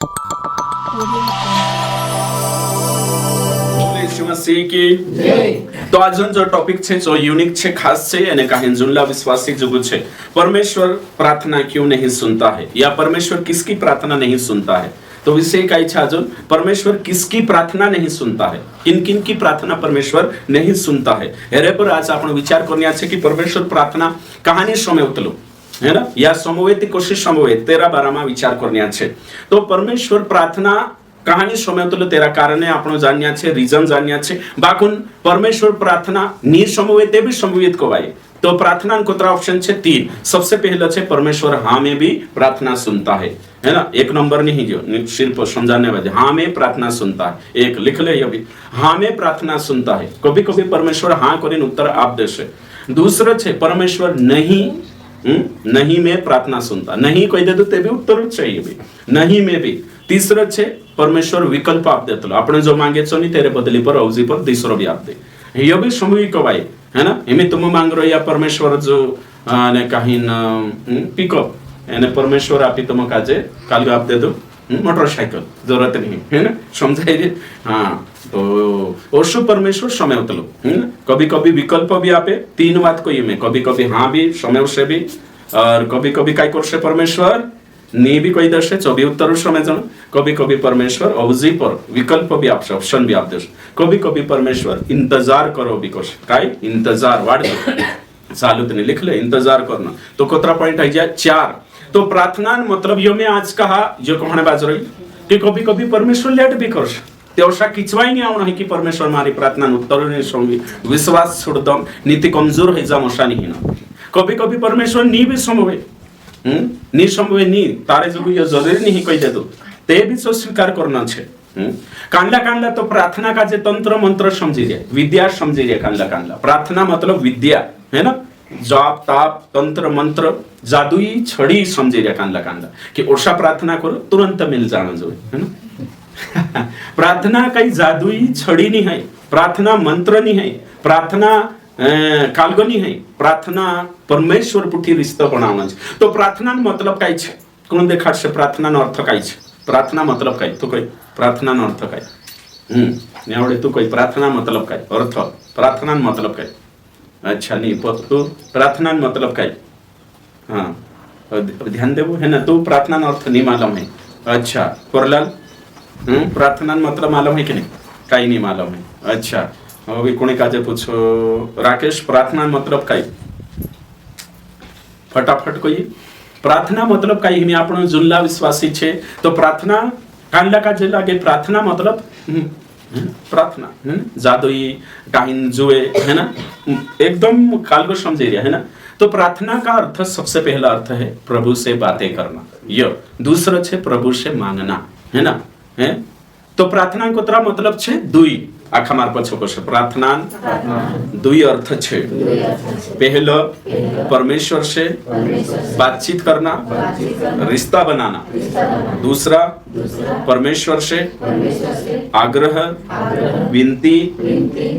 તો આજનો જો ટોપિક છે જો યુનિક છે, ખાસ છે અને કાહિન जुल्ला विश्वासी जुगु છે। परमेश्वर प्रार्थना क्यों नहीं सुनता है या परमेश्वर किसकी प्रार्थना नहीं सुनता है। तो विषय काय છે अजून परमेश्वर किसकी प्रार्थना नहीं सुनता है, किन किन की प्रार्थना परमेश्वर नहीं सुनता है। यारे पर आज आपण विचार करण्या છે की परमेश्वर प्रार्थना कहानी समयवतलो है ना या समवेती कोशिश समवेत तेरा बारामा विचार करण्या છે। तो परमेश्वर प्रार्थना कहानी समयवतलो तेरा कारणे आपण जाण्या છે, रीजन जाण्या છે। बाकुन परमेश्वर प्रार्थना नि समवेत ते भी समवेत कोवाय। तो प्रार्थना कोतरा ऑप्शन છે 3। सबसे पहला છે परमेश्वर हाँ में भी प्रार्थना सुनता है ना। एक नंबर नहीं जो सिर्फ समझाने वाले, हाँ में प्रार्थना सुनता है। एक लिख ले अभी, हाँ में प्रार्थना सुनता है। कभी कभी परमेश्वर हाँ करीने उत्तर आप देशे। दूसरा છે परमेश्वर नहीं में प्रार्थना सुनता, नहीं कोई दे दो ते भी उत्तर चाहिए भी, नहीं में भी। तीसरा છે परमेश्वर विकल्प आप देतो, આપણે जो मांगे छो नहीं तेरे बदली पर औजी पर तीसरो भी आप दे। ये भी सामूहिक कवाय है ना। एमे तुम मांग रहे या परमेश्वर जो ने कहीं पिकअप एने परमेश्वर आपी तुम काजे काल आप दे दो मोटरसाइकिल, जरूरत नहीं है ना, समझाइए। हाँ तो ओशो परमेश्वर समय उतलो है ना। कभी कभी विकल्प भी आपे, 3 बात कोई में, कभी कभी हाँ भी समय से भी, और कभी कभी काय करसे परमेश्वर नहीं भी कोई दर्शे 24 उत्तर समय जन। कभी कभी परमेश्वर औजी पर विकल्प भी आपसे, ऑप्शन भी आप दे। कभी कभी परमेश्वर इंतजार करो भी कोश काय इंतजार वाढ चालू तने लिख ले इंतजार करना। तो कोतरा पॉइंट है 4। तो प्रार्थना मतलब यो में आज कहा जो कहने बाज रही कि कभी कभी परमेश्वर लेट भी कर तेवसा किचवाई नहीं आवण है कि परमेश्वर मारी प्रार्थना उत्तर ने संगी विश्वास छोड़ दम नीति कमजोर है जा मशा नहीं ना। कभी कभी परमेश्वर नी भी संभवे नी संभवे नी तारे जो ये जरूरी नहीं कह दे दो ते भी सो स्वीकार करना छे। कांडला कांडला तो प्रार्थना का जे तंत्र मंत्र समझी रे, विद्या समझी रे। कांडला कांडला प्रार्थना मतलब विद्या है ना, जाप ताप तंत्र मंत्र जादुई छड़ी समझी रे। कांडला कांडला कि ओषा प्रार्थना करो तुरंत मिल जाना जो है ना। प्रार्थना कई जादुई छड़ी नहीं है, प्रार्थना मंत्र नहीं है, प्रार्थना कालगनी है, प्रार्थना परमेश्वर पुठी रिश्ता बनावना है। तो प्रार्थना मतलब काय छे कोण देखा छे प्रार्थना नो अर्थ काय छे। प्रार्थना मतलब काय तो कोई प्रार्थना नो अर्थ काय ने आवडे तो कोई प्रार्थना मतलब काय अर्थ प्रार्थना मतलब काय। अच्छा नहीं तो प्रार्थना मतलब काय, हाँ ध्यान देवो है ना। तो प्रार्थना अर्थ नहीं मालूम है। अच्छा कोरलाल प्रार्थना मतलब मालूम है कि नहीं, काही नहीं मालूम है। अच्छा अभी कोणी काजे पूछो राकेश प्रार्थना मतलब काय फटाफट कोई। प्रार्थना मतलब काही में आपण जुल्ला विश्वासी छे तो प्रार्थना कांडला का जे लागे प्रार्थना मतलब प्रार्थना जादुई काहिन जुए है ना, एकदम कालगो समझे है ना। तो प्रार्थना का अर्थ सबसे पहला अर्थ है प्रभु से बातें करना, ये दूसरा छे प्रभु से मांगना है ना है। तो प्रार्थना को तरा मतलब छे दुई आखा मार पछो पछो प्रार्थना दुई अर्थ छे। पहला परमेश्वर से बातचीत करना, रिश्ता बनाना। दूसरा परमेश्वर से आग्रह विनती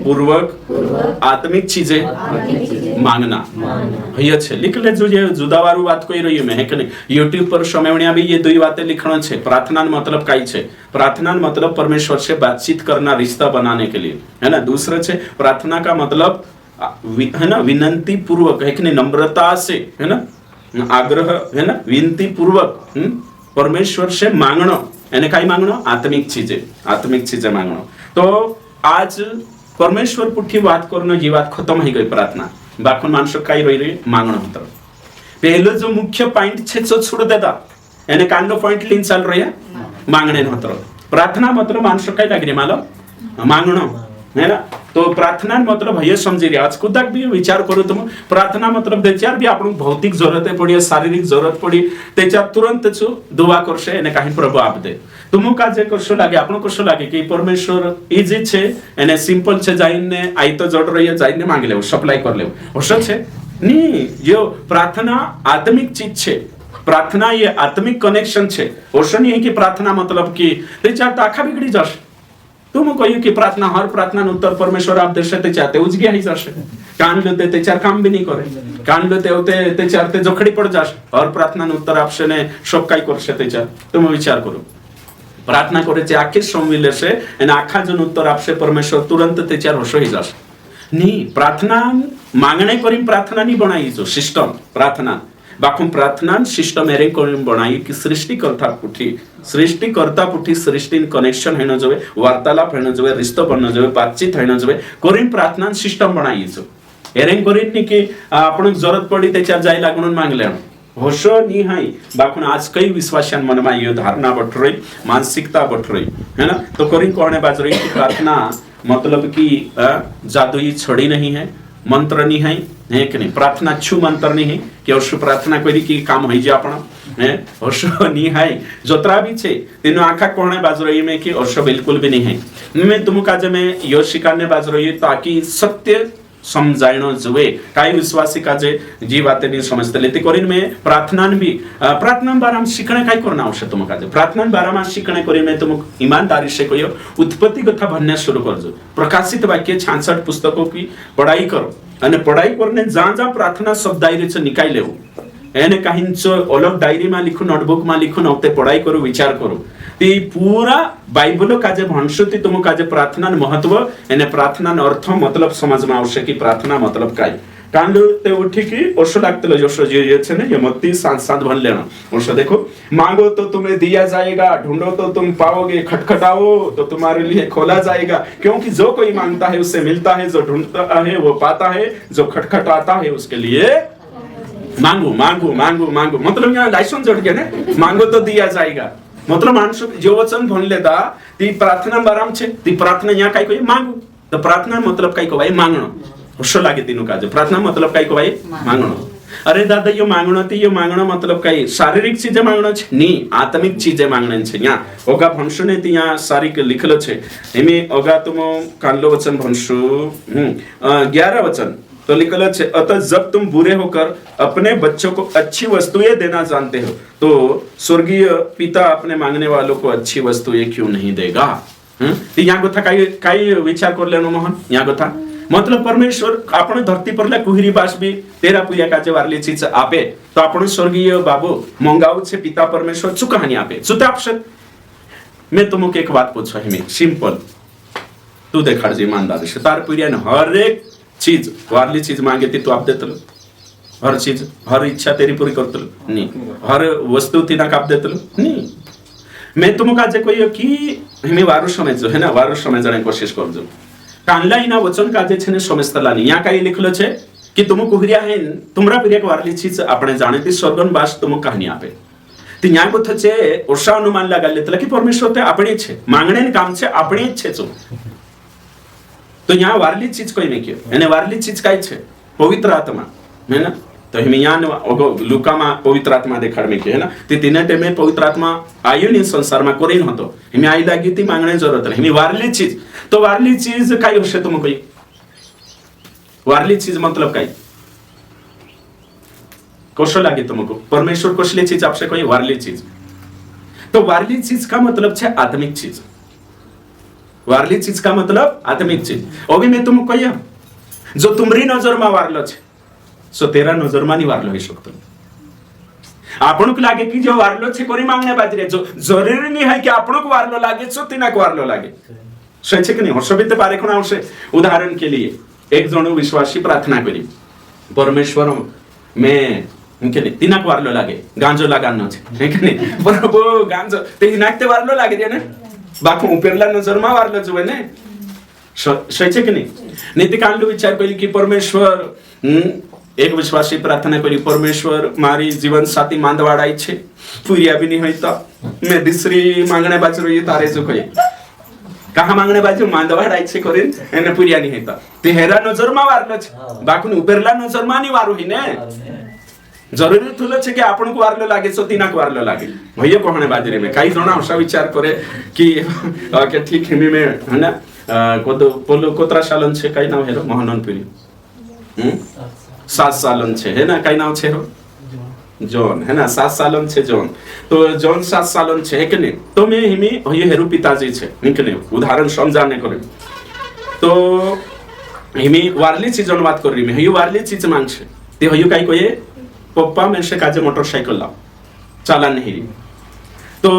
पूर्वक आत्मिक चीजें मांगना। ये छे लिख ले जो ये जुदावारू बात कोई रही मैं है कि नहीं। यूट्यूब पर समयवण्या भी ये दुई बातें लिखना छे। प्रार्थना मतलब काई छे, प्रार्थना मतलब परमेश्वर से बातचीत करना, रिश्ता बनाने के लिए है ना। दूसरा छे प्रार्थना का मतलब है ना विनंती पूर्वक है कि नहीं, नम्रता से है ना, आग्रह है ना, विनती पूर्वक परमेश्वर से मांगनो यानी काय मांगनो आत्मिक चीजें मांगनो। तो आज परमेश्वर पुठी बात करनो ये बात खत्म हो गई प्रार्थना। बाकुन माणसो काय रही मांगणं होतं। पहलं जो मुख्य पॉइंट छे तो छोड़ देता यानी कांडो पॉइंट लिन चाल रही है मांगणे होतं। प्रार्थना मतलब माणसो काय लागरी मालो मांगणं है ना। तो प्रार्थना मतलब ये समझी रहे आज खुद भी विचार करो तुम प्रार्थना मतलब त्याच्यार भी आपण भौतिक जरूरत पड़ी, शारीरिक जरूरत पड़ी, त्याच्यार तुरंत जो दुआ करशे एने काही प्रभु आप दे। तुम का जे करशो लागे आपण करशो लागे कि परमेश्वर इजी छे एने सिंपल छे, जाईने आई तो जड़ रही है जाईने मांग लेव सप्लाई कर लेव होशो छे नी। जो प्रार्थना आत्मिक चीज छे, प्रार्थना ये आत्मिक कनेक्शन छे। होशो नहीं है कि प्रार्थना मतलब कि त्याच्यार टाका बिगड़ी जाशे। तुम कहियो कि प्रार्थना हर प्रार्थना उत्तर परमेश्वर आप देशे ते चाहते उजगी ही जाशे। कान लेते ते चार काम भी नहीं करे, कान लेते होते ते चार ते जोखड़ी पड़ जाशे। हर प्रार्थना उत्तर आपसे ने सब काय करशे ते चार तुम विचार करो प्रार्थना करायची आखी संविले से आणि आखा जण उत्तर आपसे परमेश्वर तुरंत त्याच्यावर होई जास नहीं प्रार्थना मांगणे करीन प्रार्थना नहीं बनाई जो सिस्टम प्रार्थना बाखुम प्रार्थना सिस्टम एरे करीन बनाई कि सृष्टिकर्ता पुठी सृष्टि कनेक्शन हेन जवे वार्तालाप हेन जवे रिश्तो बनन जवे बातचीत हेन जवे करीन प्रार्थना सिस्टम बनाई जो एरे करीन नि कि आपण जरूरत पड़ी त्याच्यावर जाय लागून मांगले होशो नहीं है बाखुन आज कई विश्वासियान मन में ये धारणा बठ रही मानसिकता बठ रही है ना तो करीन कहने बाज रही कि प्रार्थना मतलब कि जादुई छड़ी नहीं है मंत्र नहीं है कि नहीं प्रार्थना छु मंत्र नहीं है कि अवश्य प्रार्थना करी कि काम हो जाए आपण है अवश्य नहीं है जोतरा भी छे तेनो आखा कहने बाज रही में कि अवश्य बिल्कुल भी नहीं है मैं तुमका जे में यो शिकाने बाज रही ताकि सत्य समजायनो जवे काही विश्वासी का जे जी बातें नहीं समझते लेते करीन में प्रार्थना बाराम शिकणे काय करना आवश्यक तुमका जे प्रार्थना बाराम शिकणे करीन में तुम ईमानदारी से कहियो उत्पत्ति कथा भन्ने शुरू करजो प्रकाशित वाक्य 66 पुस्तकों की पढ़ाई करो અને पढ़ाई करने जहाँ प्रार्थना शब्द डायरी से निकाल लेव એને કાहींचो अलग डायरी में लिखून नोटबुक में लिखून ते पढ़ाई करू विचार करू ती पूरा बाइबल का जे भणसुती तुम का जे प्रार्थना महत्व एने प्रार्थना अर्थ मतलब समझ में आवश्यक कि प्रार्थना मतलब काय कांदो ते उठी की ओशो लागतलो जोशो जे छे ने ये मत्ती 7:7 भन लेना ओशो देखो मांगो तो तुम्हें दिया जाएगा ढूंढो तो तुम पाओगे खटखटाओ तो तुम्हारे लिए खोला जाएगा क्योंकि जो कोई मांगता है उससे मिलता है जो ढूंढता है वो पाता है जो खटखटाता है उसके लिए मांगो मांगो मांगो मांगो मतलब यहाँ लाइसेंस जोड़ गया ना मांगो तो दिया जाएगा मतलब माणसो जो वचन भणले दा ती प्रार्थना बाराम छे ती प्रार्थना यहाँ काय कोई मांगो तो प्रार्थना मतलब काय को भाई मांगणो होशो लागे तीनु काजे प्रार्थना मतलब काय को भाई मांगणो अरे दादा यो मांगणो मतलब काय शारीरिक चीजे मांगणो छे नी आत्मिक चीजे मांगणे छे यहाँ ओगा भणसुने ती यहाँ सारी लिखलो छे एमे ओगा तुम कानलो वचन भणसु 11 वचन तो लिखल है अतः जब तुम बुरे होकर अपने बच्चों को अच्छी वस्तुएं देना जानते हो तो स्वर्गीय पिता अपने मांगने वालों को अच्छी वस्तुएं क्यों नहीं देगा तो यहाँ गोथा काई विचार कर लेनो मोहन यहाँ गोथा मतलब परमेश्वर आपण धरती पर कुहरी बास भी तेरा पुया काचे वारली चीज आपे तो आपण स्वर्गीय बाबू मंगाऊ छे पिता परमेश्वर चु कहानी आपे सुते आपसे मैं तुमको एक बात पूछो है सिंपल तू देखाड़ जी ईमानदारी से तार पुरिया ने हर एक चीज वारली चीज मांगे थी तो आप देते लो हर चीज हर इच्छा तेरी पूरी करते लो नहीं हर वस्तु थी ना आप देते लो नहीं मैं तुमका जे कोई कि हमें वारो समझो है ना वारो समझने कोशिश करजो कानला इना वचन का जे छने समझतला नहीं यहाँ काई लिखलो छे कि तुम कुहरिया है तुमरा प्रिय वारली चीज आपने जाने थी स्वर्गन बास तुम कहानी आपे ती यहाँ को छे ओषा अनुमान लगा लेतला कि परमेश्वर ते अपने छे मांगणे ने काम छे अपने छे जो तो यहाँ वारली चीज कोई नहीं क्यों यानी वारली चीज काय छे पवित्र आत्मा है ना तो हम यहाँ लुका में पवित्र आत्मा देखाड़ में क्यों है ना ते तीन टाइम पवित्र आत्मा आयु नहीं संसार में कोरीन होतो हमें आई लगी थी मांगने जरूरत नहीं हमें वारली चीज तो वारली चीज काय होशे तुम कोई वारली चीज मतलब काय कौशल लगे तुमको परमेश्वर कौशली चीज आपसे कोई वारली चीज तो वारली चीज का मतलब छे आत्मिक चीज वारली चीज का मतलब आत्मिक चीज अभी मैं तुमको कहिया जो तुमरी नजर में वारलो छे सो तेरा नजर में नहीं वारलो ही शकतो आपण को लागे कि जो वारलो छे कोरी मांगने बाजरे जो जरूरी नहीं है कि आपण को वारलो लागे सो तिना को वारलो लागे सच कि नहीं हर्षबित पारे कोन आवश्य उदाहरण के लिए एक जण विश्वासी प्रार्थना करी परमेश्वर मैं उनके लिए तिना को वारलो लागे गांजो लगानो छे है कि नहीं प्रभु गांजो ते नाकते वारलो लागे रे ने बाकी उपेरला नजर में वारला जुवे ने सच कि नहीं कांडलो विचार करी कि परमेश्वर एक विश्वासी प्रार्थना करी परमेश्वर मारी जीवन साथी मांदवाड़ाई छे पूरिया भी नहीं होता मैं दूसरी मांगने बाजू रही तारे जो कही कहा मांगने बाजू मांदवाड़ाई छे करीन एने पूरिया नहीं होता ते हेरा नजर में वारलो छे बाकी उपेरला नजर में नहीं वारू ही ने जरूरी थुलो छे कि आपण को वारलो लागे सो तीना को वारलो लागे भैया कहने बाजरे में कई जणा असा विचार करे कि ठीक हिमी में है ना पोलो कोतरा सालन छे कई नाम हेरो मोहननपुरी 7 सालन छे है ना कई नाम छे रो जॉन है ना 7 सालन छे जॉन तो जॉन 7 सालन छे है कि नहीं तो मैं हिमी भैया हेरो पिताजी छे निकले उदाहरण समझाने करे तो हिमी वारली चीज बात कर रही मैं हयो वारली चीज मांग छे ते हयो काई कोये पप्पा मेरे से काजे मोटरसाइकिल लाओ चाला नहीं तो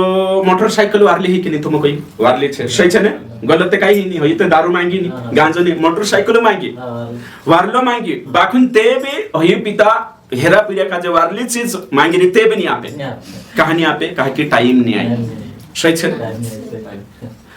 मोटरसाइकिल वारली ही कि नहीं तुम कोई वारली छे सही छे ने गलत काही नहीं होई तो दारू मांगी नहीं गांजो नहीं मोटरसाइकिल मांगी वारलो मांगी बाकुन ते भी होई पिता हेरा पीरिया का जो वारली चीज मांगी रही ते भी नहीं आपे कहानी आपे कहा कि टाइम नहीं आई सही छे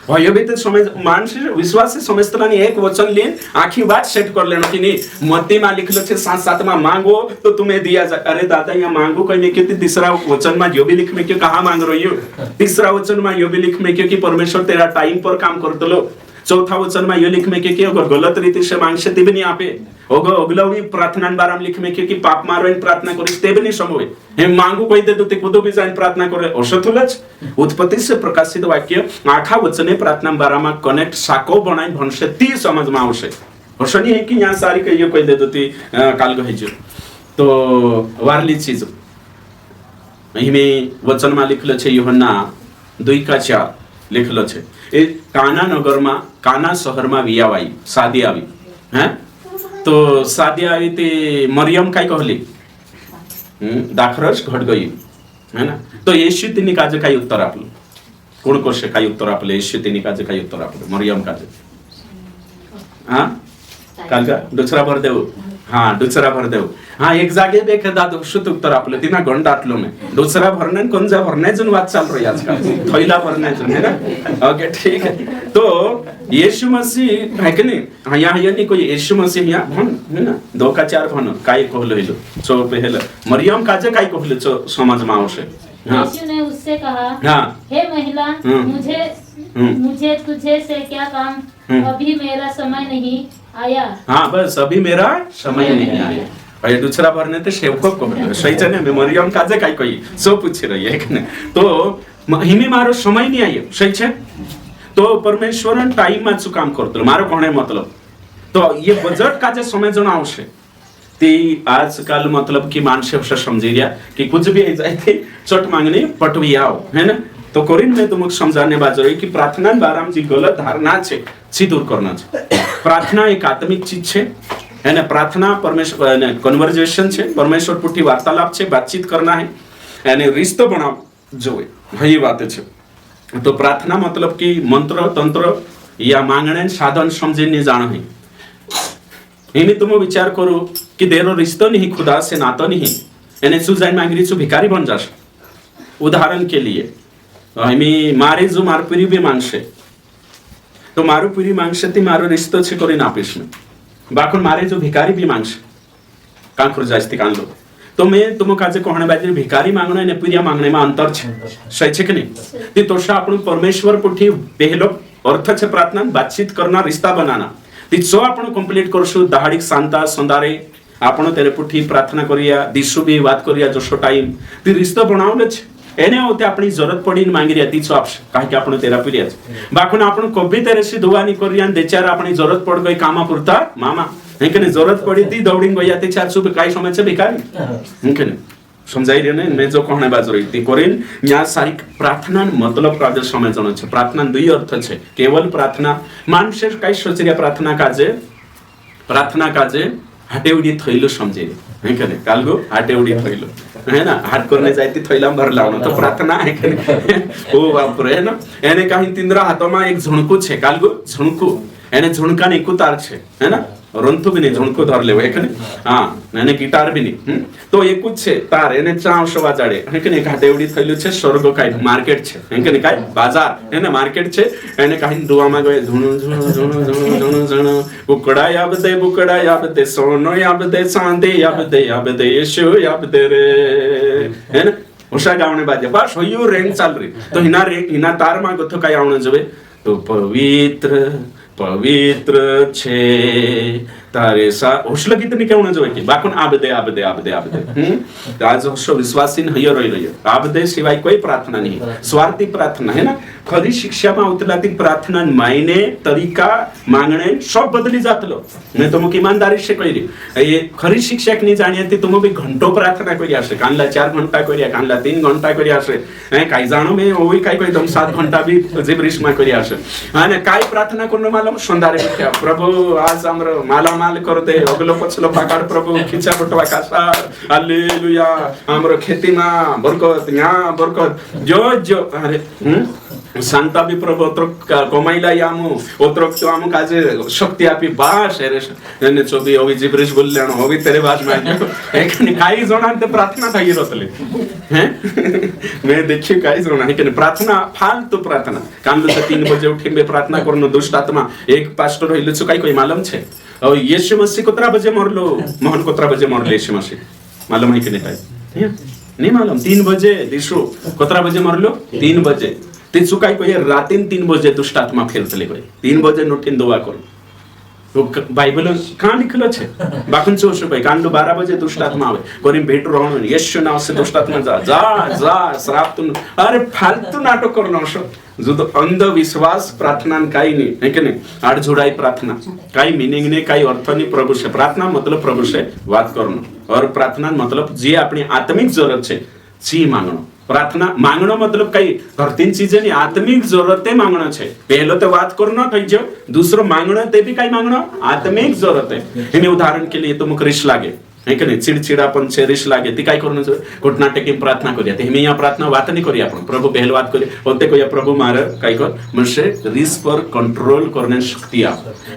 होय भी तो समझ मानस विश्वास से समझतना नहीं एक वचन लेन आखी बात सेट कर लेना कि नहीं मत्ती में लिखलो छे 7-7 में मांगो तो तुम्हें दिया जाए अरे दादा यहाँ मांगो कहने के तीसरा वचन में यो भी लिख में क्यों कहाँ मांग रही हो तीसरा वचन में यो भी लिख में क्योंकि परमेश्वर तेरा टाइम पर काम कर दो चौथा वचन में यो लिख में क्योंकि अगर गलत रीति से मांगसे ते भी नहीं आपे अगलो भी प्रार्थना बारम लिख में क्योंकि पाप मारो प्रार्थना करे ते भी नहीं संभव हे मांगू कोई दे तो ते खुद भी जान प्रार्थना करे औषधुलच उत्पत्ति से प्रकाशित वाक्य आखा वचने प्रार्थना बारामा कनेक्ट साको बनाई भनसे ती समझ में आवश्य हर्षणी है कि यहाँ सारी कहियो कोई दे दोती काल गहिजो तो वारली चीज में वचन में लिखलो छे यूहन्ना 2:4 लिखलो छे ए काना नगर में काना शहर में वियावाई शादी आवी हैं तो शादी आई ते मरियम काय कहली दाखरस घट गई है ना तो येशू तिनी काजे काय उत्तर आपलं कोण कोशे काय उत्तर आपलं येशू तिनी काजे काय उत्तर आपलं मरियम काजे हां काल का दुसरा भर देऊ हां दुसरा भर देऊ हां एक जागे देख दादू शुद्ध उत्तर आपलं तिना गंड आटलो मैं दुसरा भरने कोण जा भरने जन बात चाल रही आजकल थैला भरने जन है ना ओके ठीक है तो यीशु मसीह है कि नहीं हाँ यहाँ यानी कोई यीशु मसीह यहाँ भन है ना 2:4 भन काय कहलो हिलो सो पहले मरियम काजे काय कहलो सो समझ में आवश्य यीशु ने उससे कहा हाँ हे महिला मुझे तुझे से क्या काम अभी मेरा समय नहीं आया हाँ बस अभी मेरा समय नहीं आया और दूसरा भरने तो शेवको को सही चने में मरियम काजे काय कोई सो पूछ रही है कि नहीं तो हिमी मारो समय नहीं आयो सही छे तो परमेश्वर टाइम में काम करतो मारो कोणे मतलब तो ये बजट का जे समय जण आवश्य ती आजकल मतलब की मानसिक से समझी रिया कि कुछ भी जाए थे चट मांगने पटवी आओ है ना तो कोरिन में तुमको समझाने बात जरूरी कि प्रार्थना बाराम जी गलत धारणा छे सी दूर करना छे प्रार्थना एक आत्मिक चीज छे है ना प्रार्थना परमेश्वर ने कन्वर्सेशन छे परमेश्वर पुठी वार्तालाप छे बातचीत करना है यानी रिश्तो बनाव जोए वही बात छे तो प्रार्थना मतलब कि मंत्र तंत्र या मांगणे साधन समझे नहीं जाना है इन्हें तुम विचार करो कि देरो रिश्तो नहीं खुदा से नातो नहीं यानी सुजाइन मांगरी सु भिखारी बन जाश उदाहरण के लिए हमें मारे जो मारपुरी भी मांगशे तो मारुपुरी मांगशे ती मारो रिश्तो छे करी नापिस में बाकुन मारे जो भिखारी भी मांगशे कांखुर जास्ती कान लो तो मैं तुम काजे कोहणे बाजरी भिखारी मांगणं आणि पुरिया मागणे में अंतर छे शैक्षिक नहीं ती तोषा आपण परमेश्वर पुठी पहलो अर्थ छे प्रार्थना बातचीत करना रिश्ता बनाना ती जो आपण कंप्लीट करशु दहाड़िक सांता संदारे आपण तेरे पुठी प्रार्थना करिया दिसु भी बात करिया जो टाइम ती रिश्ता बनावले छे एने होते अपनी जरूरत पड़ी मांगी रिया तीच ऑप्शन काहे कि आपण तेरा पुरिया बाकुन आपण कभी तेरे से दुआ नहीं करिया देचार अपनी जरूरत पड़ गई कामा पुरता मामा हेकने जरूरत पड़ी थी दौड़िंग गया ते चार सुबह काय समय छे भिखारी हेकने समझाई रे ने मैं जो कहने बाज रही थी कोरिन या सारी प्रार्थना मतलब का जो समय जण छे प्रार्थना दुई अर्थ छे केवल प्रार्थना मानसे काय सोचरिया प्रार्थना काजे हाटेउडी थैलो समझे है कने कालगो हाटेउडी थैलो है ना हाट करने जायती थैला भर लावणं तो प्रार्थना है कने ओ बाप रे ना एने काही तिंद्रा हातोमा एक झुणकू छे कालगो झुणकू एने झुणका ने कुतार छे है ना रंतु भी नहीं झुणको धर लेवे कने हां एने गिटार भी नहीं तो एक कुछ छे तार एने चाव शवा जाडे है कने हाटेउडी थैलो छे स्वर्ग काय मार्केट छे है कने काय बाजार है ना मार्केट छे एने काही दुआ मा गए झुणु बुकड़ा याब दे सोनो याब दे चांदी याब दे यीशु याब दे रे है ना उषा गावने बाजे बस होयो रेंग चाल रही तो हिना तार मा गथो काय आवण जवे तो पवित्र छे तारे सा होशल गीत नि केवण जोय की बाकुन आबदे आज होशो विश्वासी हयो रही आबदे सिवाय कोई प्रार्थना नहीं स्वार्थी प्रार्थना है ना खरी शिक्षा में उतलाती प्रार्थना मायने तरीका मांगणे सब बदली जातलो मैं तुमको ईमानदारी से कही रही ये खरी शिक्षा नहीं जानी थी तुम भी घंटों प्रार्थना करी आसे कानला 4 घंटा करिया कानला 3 घंटा करी आसे काई जानो में ओई काई कोई 7 घंटा भी जिब्रिश में करी आसे माने काई प्रार्थना करनो मा मालूम संदारे क्या प्रभु आज हमरो माला माल कर दे अगलो पछलो पाकाड़ प्रभु खिचा बटवा कासा हालेलुया हमरो खेती में बरकत यहाँ बरकत जो अरे शांता भी प्रभु ओत्रक कमाईला यामु ओत्रक तो आमु काजे शक्ति आपी बास हेरे ने चोबी ओवी जिब्रिश बोललेनो ओवी तेरे बास में एकने काही जणांते प्रार्थना थाई रतले हैं मैं देखियो काही जणा एकने प्रार्थना फालतू प्रार्थना कांदो से 3 बजे उठिन बे प्रार्थना करनो दुष्ट आत्मा एक पास्टर होइले छु काही कोई मालूम छे और यीशु मसीह कोतरा बजे मरलो मोहन कोतरा बजे मरले यीशु मसीह मालूम है कि नहीं काय नहीं मालूम 3 बजे दिशो कोतरा बजे मरलो 3 बजे ते चुकाई को ये रातीन 3 बजे दुष्ट आत्मा फेरतले कोई 3 बजे नुठिन दुआ कर तो बाइबल कहाँ लिखलो छे बाखन चो शुपाई कांडो 12 बजे दुष्ट आत्मा आवे कोरिन भेट रहणो यीशु नाम से दुष्ट आत्मा जा श्राप तुन अरे फालतू नाटक करनो छो जो तो अंधविश्वास प्रार्थना काई नहीं है कि नहीं आड़ जुड़ाई प्रार्थना काई मीनिंग ने काई अर्थ नहीं प्रभु से प्रार्थना मतलब प्रभु से बात करनो और प्रार्थना मतलब जे अपनी आत्मिक जरूरत छे ची मांगनो प्रार्थना मांगनो मतलब कई धरतीन चीजें नहीं आत्मिक जरूरतें मांगनो छे पहलो तो बात करनो कई जो दूसरो मांगनो ते भी कई मांगनो आत्मिक जरूरत है इन्हें उदाहरण के लिए तो मुख रिश लागे है कि नहीं चिड़चिड़ापन छे रिश लागे ती काय करनो छे घुटना टेकी प्रार्थना करिया ते हमें यहाँ प्रार्थना बात नहीं करिया आपण प्रभु पहल बात करिए होते कोई प्रभु मारे काय कर मनुष्य रिश पर कंट्रोल करने शक्ति आ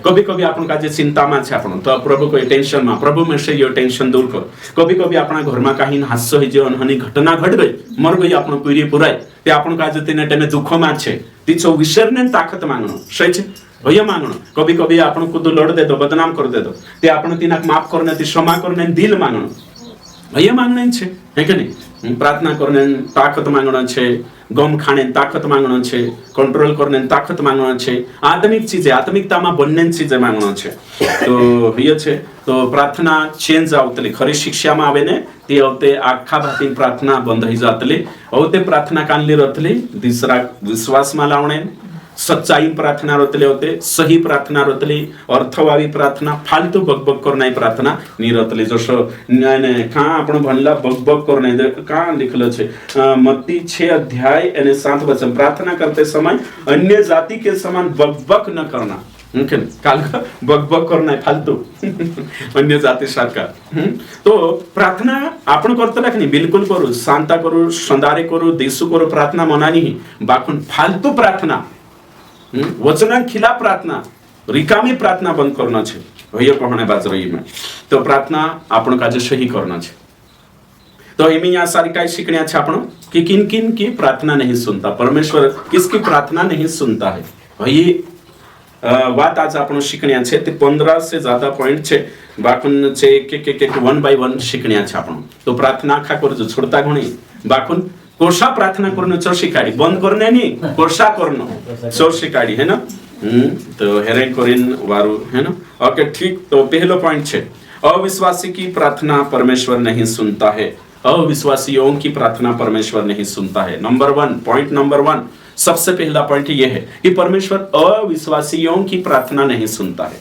कभी कभी आपण का जे चिंता में छे आपण तो प्रभु कोई टेंशन में प्रभु में से यो टेंशन दूर कर कभी कभी अपना घर में कहीं हास्य हो जे अनहनी घटना घट गई मर गई आपण पीढ़ी पुराई ते आपण का जे तेने टेने दुख में छे तीचो विसरने ताकत मांगनो सही छे भैया मांगनो कभी कभी आपण को तो लड़ दे दो बदनाम कर दे दो ते आपण तिनाक माफ करने ती क्षमा करने दिल मांगनो भैया मांगने छे है कि नहीं प्रार्थना करने ताकत मांगनो छे गम खाने ताकत मांगनो छे कंट्रोल करने ताकत मांगनो छे आत्मिक चीजें आत्मिकता में बनने चीजें मांगनो छे तो भैया छे तो प्रार्थना चेंज आवतली खरी शिक्षा में आवे ने ते आवते आखा भाती प्रार्थना बंद ही जातली आवते प्रार्थना कानली रतली दूसरा विश्वास में लावणे सच्चाई प्रार्थना रोतले होते सही प्रार्थना रोतली अर्थवादी प्रार्थना फालतू बकबक करनाई प्रार्थना नी रोतली जसो ने कहाँ आपण भनला बकबक करनाई कहाँ लिखलो छे मत्ती 6 अध्याय અને 7 वचन प्रार्थना करते समय अन्य जाति के समान बकबक न करना काल का बकबक करना है फालतू अन्य जाति सरकार तो प्रार्थना आपण करतला कि बिल्कुल करू शांता करू संदारे करू देशु करू प्रार्थना मना नहीं बाकुन फालतू प्रार्थना वचना खिला प्रार्थना रिकामी प्रार्थना बंद करना छे भैया कहने बाज रही में तो प्रार्थना आपण का सही करना छे तो इमे यहाँ सारी काय सीखने छे आपण कि किन किन की प्रार्थना नहीं सुनता परमेश्वर किसकी प्रार्थना नहीं सुनता है भई बात आज आपण सीखने छे ते 15 से ज्यादा पॉइंट छे बाकुन छे एक 1 बाय 1 सीखने छे आपण तो प्रार्थना आखा करजो छोड़ता घणी बाकुन कोर्सा प्रार्थना करनो चो शिकाडी बंद करने नहीं कोर्सा करनो चो शिकाडी है ना तो हेरे कोरिन वारू है ना ओके ठीक तो पहलो पॉइंट छे अविश्वासी की प्रार्थना परमेश्वर नहीं सुनता है अविश्वासियों की प्रार्थना परमेश्वर नहीं सुनता है नंबर 1 पॉइंट नंबर 1 सबसे पहला पॉइंट ये है कि परमेश्वर अविश्वासियों की प्रार्थना नहीं सुनता है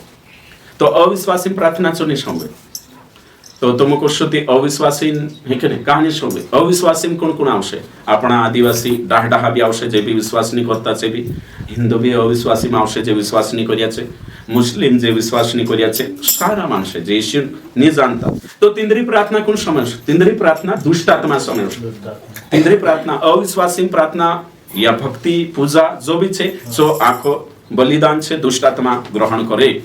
तो अविश्वासी प्रार्थना चो नहीं सुनोगे तो तुमको श्रुति अविश्वासी है कि नहीं कहानी शोभे अविश्वासी कोण कोण आवशे अपना आदिवासी डाहडाहा भी आवशे जे भी विश्वास नहीं करता छे भी हिंदू भी अविश्वासी में आवशे जे विश्वास नहीं करिया छे मुस्लिम जे विश्वास नहीं करिया छे सारा मानसे जे ईश्वर नहीं जानता तो तिंद्री प्रार्थना कोण समझ तिंद्री प्रार्थना दुष्ट आत्मा समझ तिंद्री प्रार्थना अविश्वासी प्रार्थना या भक्ति पूजा जो भी छे सो आखो बलिदान छे दुष्ट आत्मा ग्रहण करे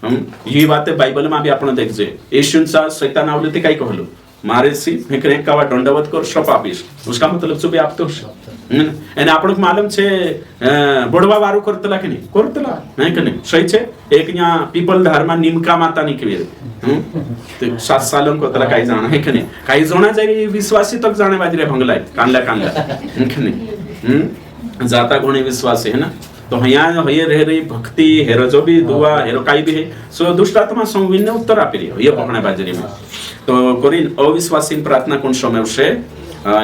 ये बातें बाइबल में भी आपण देखजे येशूंचा शैतान आवले ते काय कहलो मारे सी फेकरे कावा दंडवत कर शप आपीस उसका मतलब जो भी आप तो एने आपण को मालूम छे बडवा वारू करतला कि नहीं करतला नहीं कि नहीं सही छे एक न्या पीपल धर्मा निमका माता नि केवे ते 7 सालों को तला काय जाना है कि नहीं काय जोना जाई विश्वासी तक जाने बाजरे भंगलाय कांडला कि नहीं जाता गुणी विश्वासी है ना तो यहाँ ये रह रही भक्ति हेरो जो भी दुआ हेरो काई भी है सो दुष्ट आत्मा संविन्न उत्तर आपी रही ये पकड़ने बाजरी में तो कोरिन अविश्वासी प्रार्थना कोण समय से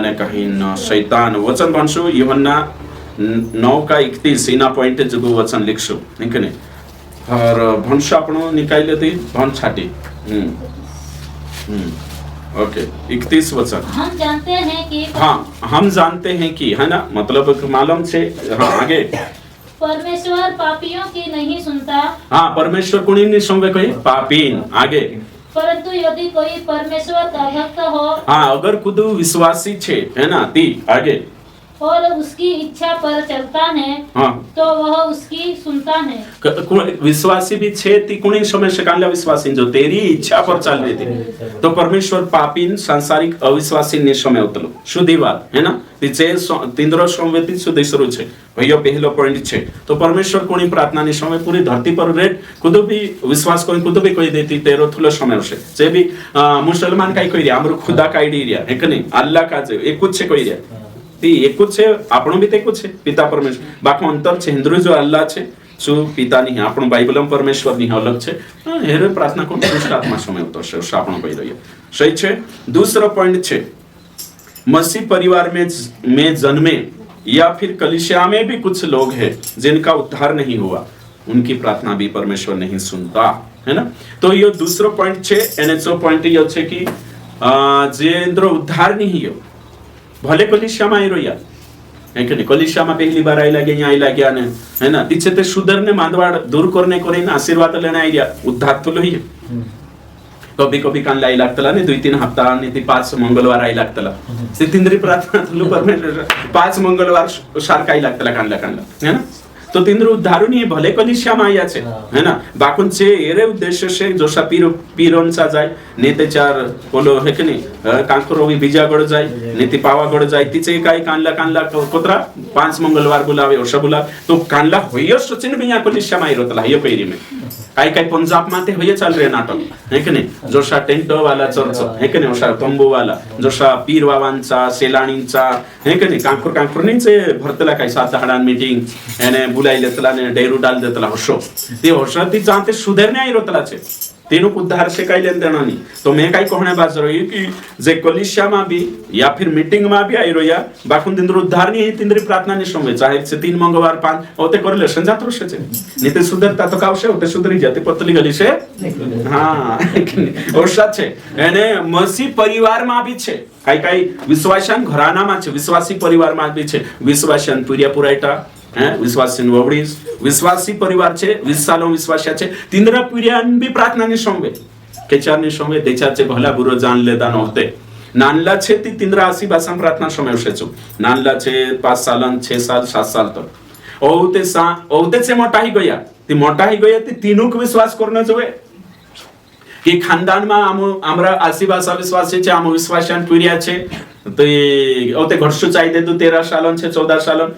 ने कहीं शैतान वचन भन्छु यूहन्ना 9:31 इना पॉइंट जो वचन लिखछु है नहीं और भन्छु आपण निकाले थे भन छाटी ओके 31 वचन हम जानते हैं कि हाँ हम जानते हैं कि है ना मतलब मालूम से हाँ आगे परमेश्वर पापियों की नहीं सुनता, हाँ, परमेश्वर कुणी नहीं सुनवे कोई पापीन। आगे, परंतु यदि कोई परमेश्वर का भक्त हो हाँ, अगर खुद विश्वासी छे है ना ती आगे, और उसकी इच्छा पर चलता है हाँ, तो वह उसकी सुनता है। विश्वासी भी छे ती कुणी समय से कांला विश्वासी जो तेरी इच्छा पर चल रही थी, तो परमेश्वर पापीन सांसारिक अविश्वासी ने समय उतलो शुद्धी बात है ना, तिचे तिंद्रो संवेती शुद्धी शुरू छे भैया पहलो पॉइंट छे। तो परमेश्वर कोणी प्रार्थना ने समय पूरी धरती पर रेट खुद भी विश्वास कोई खुद भी कोई देती तेरो थुलो समय से जे भी मुसलमान काई कोई रिया हमरो खुदा काई डी रिया है कि नहीं, अल्लाह का जे एक कुछ छे कोई रिया ती एक कुछ छे, આપણો भी ते कुछ छे, पिता परमेश्वर बाकी अंतर छे, हिंदू जो अल्लाह छे सु पिता नहीं, આપણો बाइबलम परमेश्वर नहीं अलग छे। हेरे प्रार्थना को दुष्ट आत्मा समय उतर छे આપણો कही रहियो सही छे। दूसरा पॉइंट छे मसीह परिवार में जन्मे या फिर कलीसिया में भी कुछ लोग हैं जिनका उद्धार नहीं हुआ, उनकी प्रार्थना भी परमेश्वर नहीं सुनता है ना। तो ये दूसरा पॉइंट छे एने जो पॉइंट ये छे कि जेंद्र उद्धार नहीं हो भले कलीसिया में आई रोया है कि नहीं, कलीसिया में पहली बार आई लगे यहाँ आई लगे ने है ना, तिचे ते सुधरने मांदवाड़ दूर करने को ना आशीर्वाद लेने आई रिया उद्धार तो लोही कभी कभी कान लाई लागतला ने 2-3 हफ्ता ने ती 5 मंगळवार आई लागतला ते तिंद्री प्रार्थना तुलू परमेश्वर 5 मंगळवार सारखा आई लागतला कानला है ना। तो तिंद्र उद्धारू नहीं भले कलीसिया में आया छे है ना, बाकुन छे एरे उद्देश्य से जोसा पीरोनचा जाय नेते चार बोलो है कि नहीं कांकरोवी बीजागड जाय नेती पावागड जाय तिचे काय कानला कोतरा 5 मंगळवार बुलावे ओशा बुला तो कानला होयो सचिन भी यहाँ कलीसिया में आइरोतला ये पेरी में काय पंजाब माते होये चल रहे नाटक है कि नहीं, जोसा टेंट वाला चर्च है कि नहीं, ओसा तंबू वाला जोसा पीर वावांचा सेलाणींचा है कि नहीं, कांकुर नहीं से भरतला काय 7 हाडान मीटिंग एने बुलाई लेतला ने डेरू डाल देतला होशो ते होशा ती जानते सुधरने आई रोतला छे तेनु उद्धार से काय लेन देना नहीं। तो मैं काय कहने बात रही कि जे कलीसिया में भी या फिर मीटिंग में भी आई रोया बाकुन तिंद्र उद्धार नहीं तिंद्री प्रार्थना नहीं सुनवे चाहे से 3 मंगळवार 5 ओते करले संजात रोशे छे नीते सुधरता तो कावशे ओते सुधरी जाते पतली गली से हां ओशा छे एने मसीह परिवार में भी छे काय विश्वासन घराना में छे, विश्वासी परिवार में भी छे, विश्वासन पुरिया पुरायटा विश्वासन ववडीस विश्वासी परिवार छे 20 सालों विश्वास्या छे तिंद्रा पुरियान भी प्रार्थना ने सोंवे केचार ने सोंवे देचाचे भला बुरो जान लेता नव्हते नानला छे ती तिंद्रा आसी भाषा प्रार्थना सोमेवशे छु नानला छे 5 सालन 6 साल 7 साल तक ओते से मोटा ही गया ती तीनुक विश्वास करने जोवे कि खानदान में आमरा आसी भाषा विश्वासी छे आम विश्वासन पुरिया छे तो ओते घरसु चाहि दे 13 सालन छे 14 सालन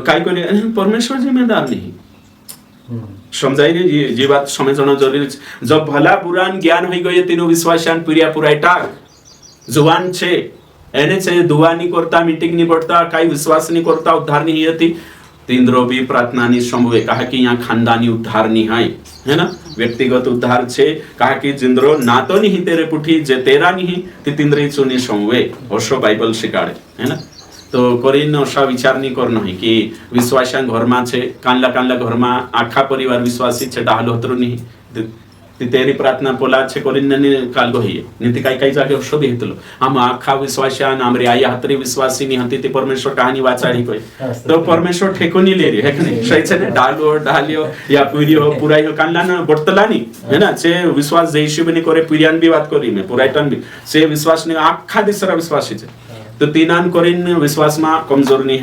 काय करे परमेश्वर जिम्मेदार नहीं समझाई रे जी बात समझना जरूरी जब भला बुरान ज्ञान हो गए तीनों विश्वासन पुरिया पुरायटा जुवान छे एने छे दुआ नहीं करता मीटिंग नहीं पड़ता काई विश्वास नहीं करता उद्धार नहीं होती तींद्रो भी प्रार्थना नहीं संभवे कहा कि यहाँ खानदानी उद्धार नहीं है ना, व्यक्तिगत उद्धार छे कहा कि जिंद्रो ना तो नहीं तेरे पुठी जे तेरा नहीं ती तिंद्री चुनी संभवे होशो बाइबल शिकाड़े है ना। तो कोरीन असा विचार नहीं करनो है कि विश्वासन घर में छे कानला घर में आखा परिवार विश्वासी छे डाहलो हतरो नहीं ती तेरी प्रार्थना पोला छे कोरीन ने काल गहिए नीति काय जागे अशो भी हेतलो हम आखा विश्वासन हमरे आया हतरी विश्वासी नहीं हती ती परमेश्वर कहानी वाचाड़ी कोई तो परमेश्वर ठेको नहीं ले रही है कि नहीं सही छे ने डालियो या पुरियो पुराई कानला न बटतला नहीं है ना छे विश्वास जैसी भी नहीं करे पुरियान भी बात करी मैं पुरायटन भी से विश्वास ने आखा दिसरा विश्वासी छे तो तीनान कोरिन विश्वास में कमजोर नहीं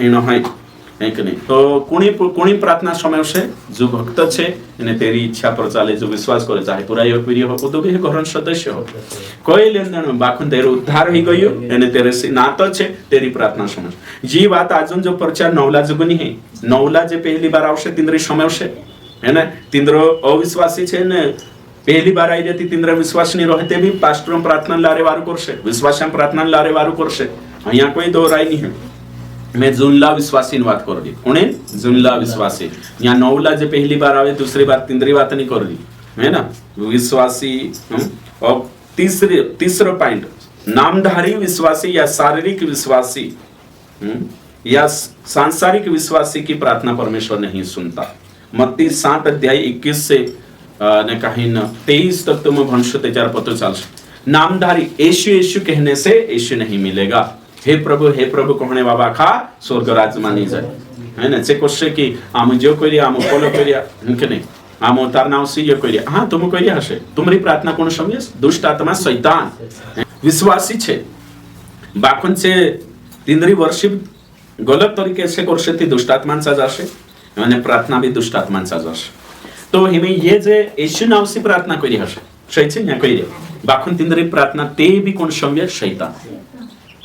है कि नहीं। तो कुणी प्रार्थना समय से जो भक्त छे ने तेरी इच्छा पर चाले जो विश्वास करे चाहे पुराई हो पीरी हो तो भी घरन सदस्य हो कोई लेन देन बाखुन तेरो उद्धार हो गयो एने तेरे से नातो छे तेरी प्रार्थना समय जी बात आजन जो प्रचार नवला जुगनी है नवला जे पहली बार आवशे तिंद्री समय से है ना तिंद्रो अविश्वासी छे ने पहली बार आई जाती तिंद्रा विश्वास नहीं रहते भी पास्टर प्रार्थना लारे वारू करशे विश्वासन प्रार्थना लारे वारू करशे अहिया कोई दो राय नहीं है। मैं जुनला विश्वासी बात कर रही कोने जुनला विश्वासी यहाँ नौला जे पहली बार आवे दूसरी बार तिंद्री बात नहीं कर रही है ना विश्वासी। और तीसरा पॉइंट नामधारी विश्वासी या शारीरिक विश्वासी या सांसारिक विश्वासी की प्रार्थना परमेश्वर नहीं सुनता। मत्ती 7 अध्याय 21 से ने कहीं 23 तक तुम भंशो त्याच्यार पतो चालशे नामधारी यीशु कहने से यीशु नहीं मिलेगा हे प्रभु कहने बाबा खा स्वर्ग राज्य मानी जाए है ना चेक कोश्चे की आम जो करिया आम फॉलो करिया इनके नहीं आम तार नाव से ये करिया हाँ तुम करिया हसे तुम्हारी प्रार्थना कोण समझे दुष्ट आत्मा शैतान विश्वासी छे बाखुन से तिंद्री वर्षिप गलत तरीके से करशे ती दुष्ट आत्मांचा जाशे आणि प्रार्थना भी दुष्ट आत्मांचा जाशे तो हिमे ये जे येशू नावसी प्रार्थना करी हसे शैचे न्या करी बाखुन तिंद्री प्रार्थना ते भी कोण समझे शैतान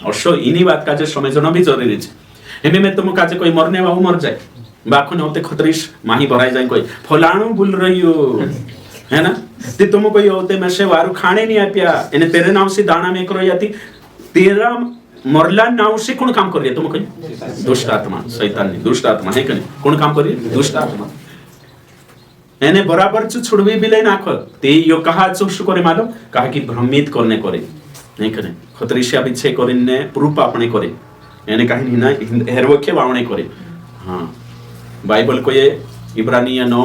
और इन्हीं बात का जे समझना भी जरूरी है हिमे में तुम काजे कोई मरने वाला मर जाए बाखुन होते खतरीश माही भराई जाए कोई फलाणु बोल रही हो है ना ते तुम कोई होते में से वारु खाने नहीं आप्या इने तेरे नाम से दाना में करो याती तेरा मरला नाव से कौन काम कर रही है तुम कहीं दुष्ट आत्मा शैतान नहीं दुष्ट आत्मा है कहीं कौन काम कर रही है दुष्ट आत्मा एने बराबर चु छुड़वी भी ले नाखो ते यो कहा चुक करे मालूम कहा कि भ्रमित करने करे नहीं करे खतरीशिया बिछे करिने प्रूफ अपने करे एने कहीं नहीं ना हेरवखे वावणे करे हाँ बाइबल को ये इब्रानिया 9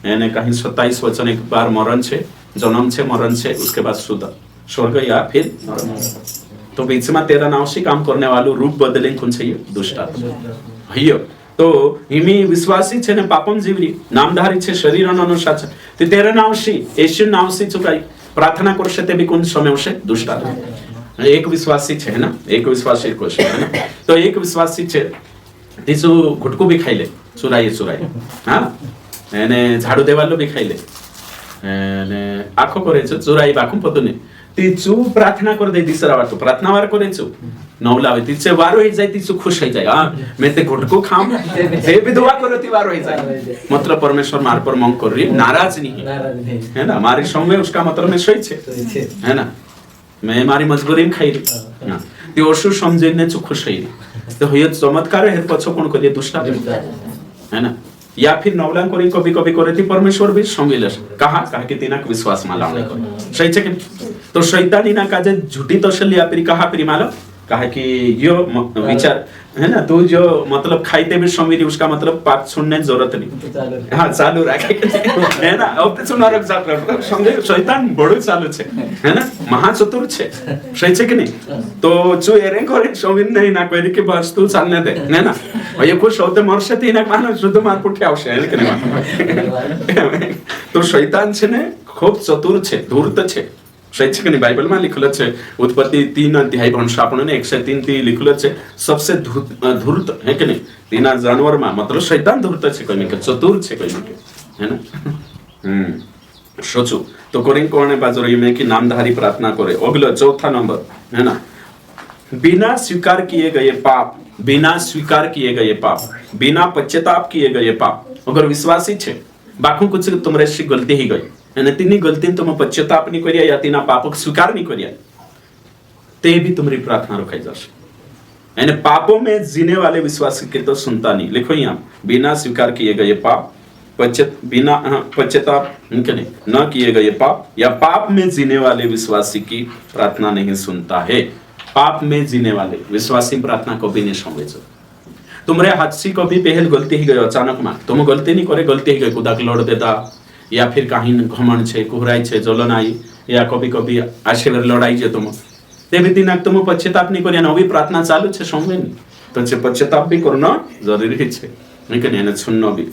एने कहीं 27 वचन एक बार मरण छे जन्म छे मरण छे उसके बाद सुदा स्वर्ग या फिर नरक तो बीच में तेरा नाव से काम करने वालों रूप बदले कौन चाहिए दुष्ट आत्मा हयो तो हिमी विश्वासी छे ने पापम जीवरी नामधारी छे शरीर अनुसार छे ते तेरा नाव से येशू नाव से चुकाई प्रार्थना करशे ते भी कोण समवशे दुष्ट आत्मा एक विश्वासी छे ना एक विश्वासी कोश है ना तो एक विश्वासी छे तीसो घुटकू भी खाइले चुराई हाँ एने झाड़ू देवालो भी खाइले एने आखो करे छे चुराई बाखुम पतुने तीचू प्रार्थना कर दे दिसरा वाटो प्रार्थना वार करे छु नवलावे तीचे वारो ही जाय तीचू खुश हो जाय हां मैं ते घुटको खाम हे भी दुआ करो ती वारो ही जाय मतलब परमेश्वर मार पर मंग कर रही नाराज नहीं है ना हमारी समय उसका मतलब में सही छे है ना मैं हमारी मजबूरी में खाई रही हां ते ओशु समझेने छु खुश है तो होय चमत्कार है पछो कोण करे दुष्ट है ना या फिर नवलां करी कभी कभी करे थी परमेश्वर भी संविलस कहा कि तिनाक विश्वास माला सही छे कि तो शैतानी ना काजे झूठी तो शलिया फिर कहा फिर मालो कहा कि यो विचार है ना तू जो मतलब खाइते भी संविधि उसका मतलब पाप छोड़ने की जरूरत नहीं हाँ चालू रखे है ना अब तो नरक जा रहा समझे शैतान बड़ो चालू छे है ना महाचतुर छे सही छे कि नहीं तो जो एरे करे संविधि नहीं ना कोई के बस तू चलने दे है ना और ये कुछ होते मरसे ती ना मानो शुद्ध मार पुठे आवशे है कि नहीं तो शैतान छे ने खूब चतुर छे धूर्त छे शैक्षिक नहीं बाइबल में लिखल है उत्पत्ति 3 अध्याय वंश आपने ने 103 थी लिखल है सबसे धूर्त है कि नहीं तीन जानवर में मतलब शैतान धूर्त है कोई के चतुर है कोई के है ना सोचो तो कोरिन कोने बाजरो में कि नामधारी प्रार्थना करे अगला चौथा नंबर है ना बिना स्वीकार किए गए पाप बिना स्वीकार किए गए पाप बिना पश्चाताप किए गए पाप अगर विश्वासी छे बाकी कुछ तुमरे से गलती ही गई અને તેની ગલતી तुम पश्चाताप नहीं करिया या तेना पापों को स्वीकार नहीं करिया ते भी तुम्हारी प्रार्थना रुकाई जाशे यानी पापों में जीने वाले विश्वासी के तो सुनता नहीं लिखो यहाँ बिना स्वीकार किए गए पाप बिना पश्चाताप न किए गए पाप या पाप में जीने वाले विश्वासी की प्रार्थना नहीं सुनता है पाप में जीने वाले विश्वासी प्रार्थना को भी नहीं सुने तुम्हारे हाथ से कभी पहल गलती ही गई अचानक में तुम गलती नहीं करे गलती ही गई खुदा लौट देता या फिर कहीं घमंड छे कुहराई छे जलन आई या कभी कभी आशीर्वाद लड़ाई जे तुम ते भी दिन तुम पश्चाताप नहीं करिया नवी प्रार्थना चालू छे समझे नहीं तो छे पश्चाताप भी करना जरूरी छे लेकिन एने सुननो भी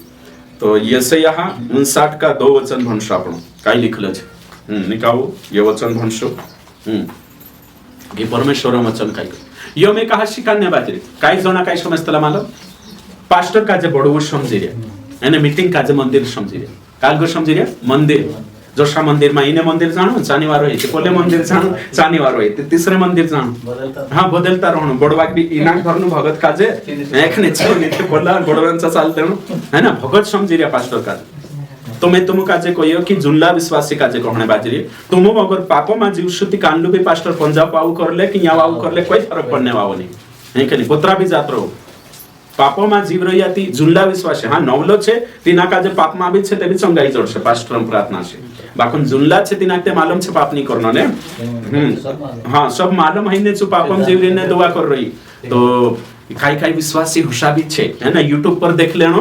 तो यशायाह 59 का 2 वचन भणशो आपण काय लिखल छे निकाओ ये वचन भणशो की परमेश्वर वचन काय यो में कहा शिकान्य बाजरी काय जोना काय समजतला मालो पास्टर का जे बडवू समजी रे एने मीटिंग का जे मंदिर समजी रे काल को समझी रे मंदिर जोशा मंदिर में इने मंदिर जानो शनिवार होय कोले मंदिर जानो शनिवार होय तीसरे मंदिर जानो हां बदलता रहनो बडवाक भी इना करनु भगत काजे एखने छने ते बोला बडवांचा चालते है ना भगत समझी रे पास्टर का तो मैं तुम काजे कहियो कि जुल्ला विश्वासी काजे कहणे बाजरी तुम अगर पापो में जीवशुद्धि कानलु भी पास्टर पंजाब आउ करले कि यहाँ आउ करले कोई फर्क पड़ने वाला नहीं है कि नहीं पुत्रा भी जात रहो पापो में जीव रही आती जुल्ला विश्वास हाँ नवलो छे तीना का जे पाप में भी छे ते भी संगाई जोड़शे पास्टर प्रार्थना छे बाकुन जुल्ला छे तीना ते मालूम छे पाप नहीं करनो ने हाँ सब मालूम है ने जो पापम जीव ने दुआ कर रही तो काही विश्वासी हुशाबी छे है ना यूट्यूब पर देख लेनो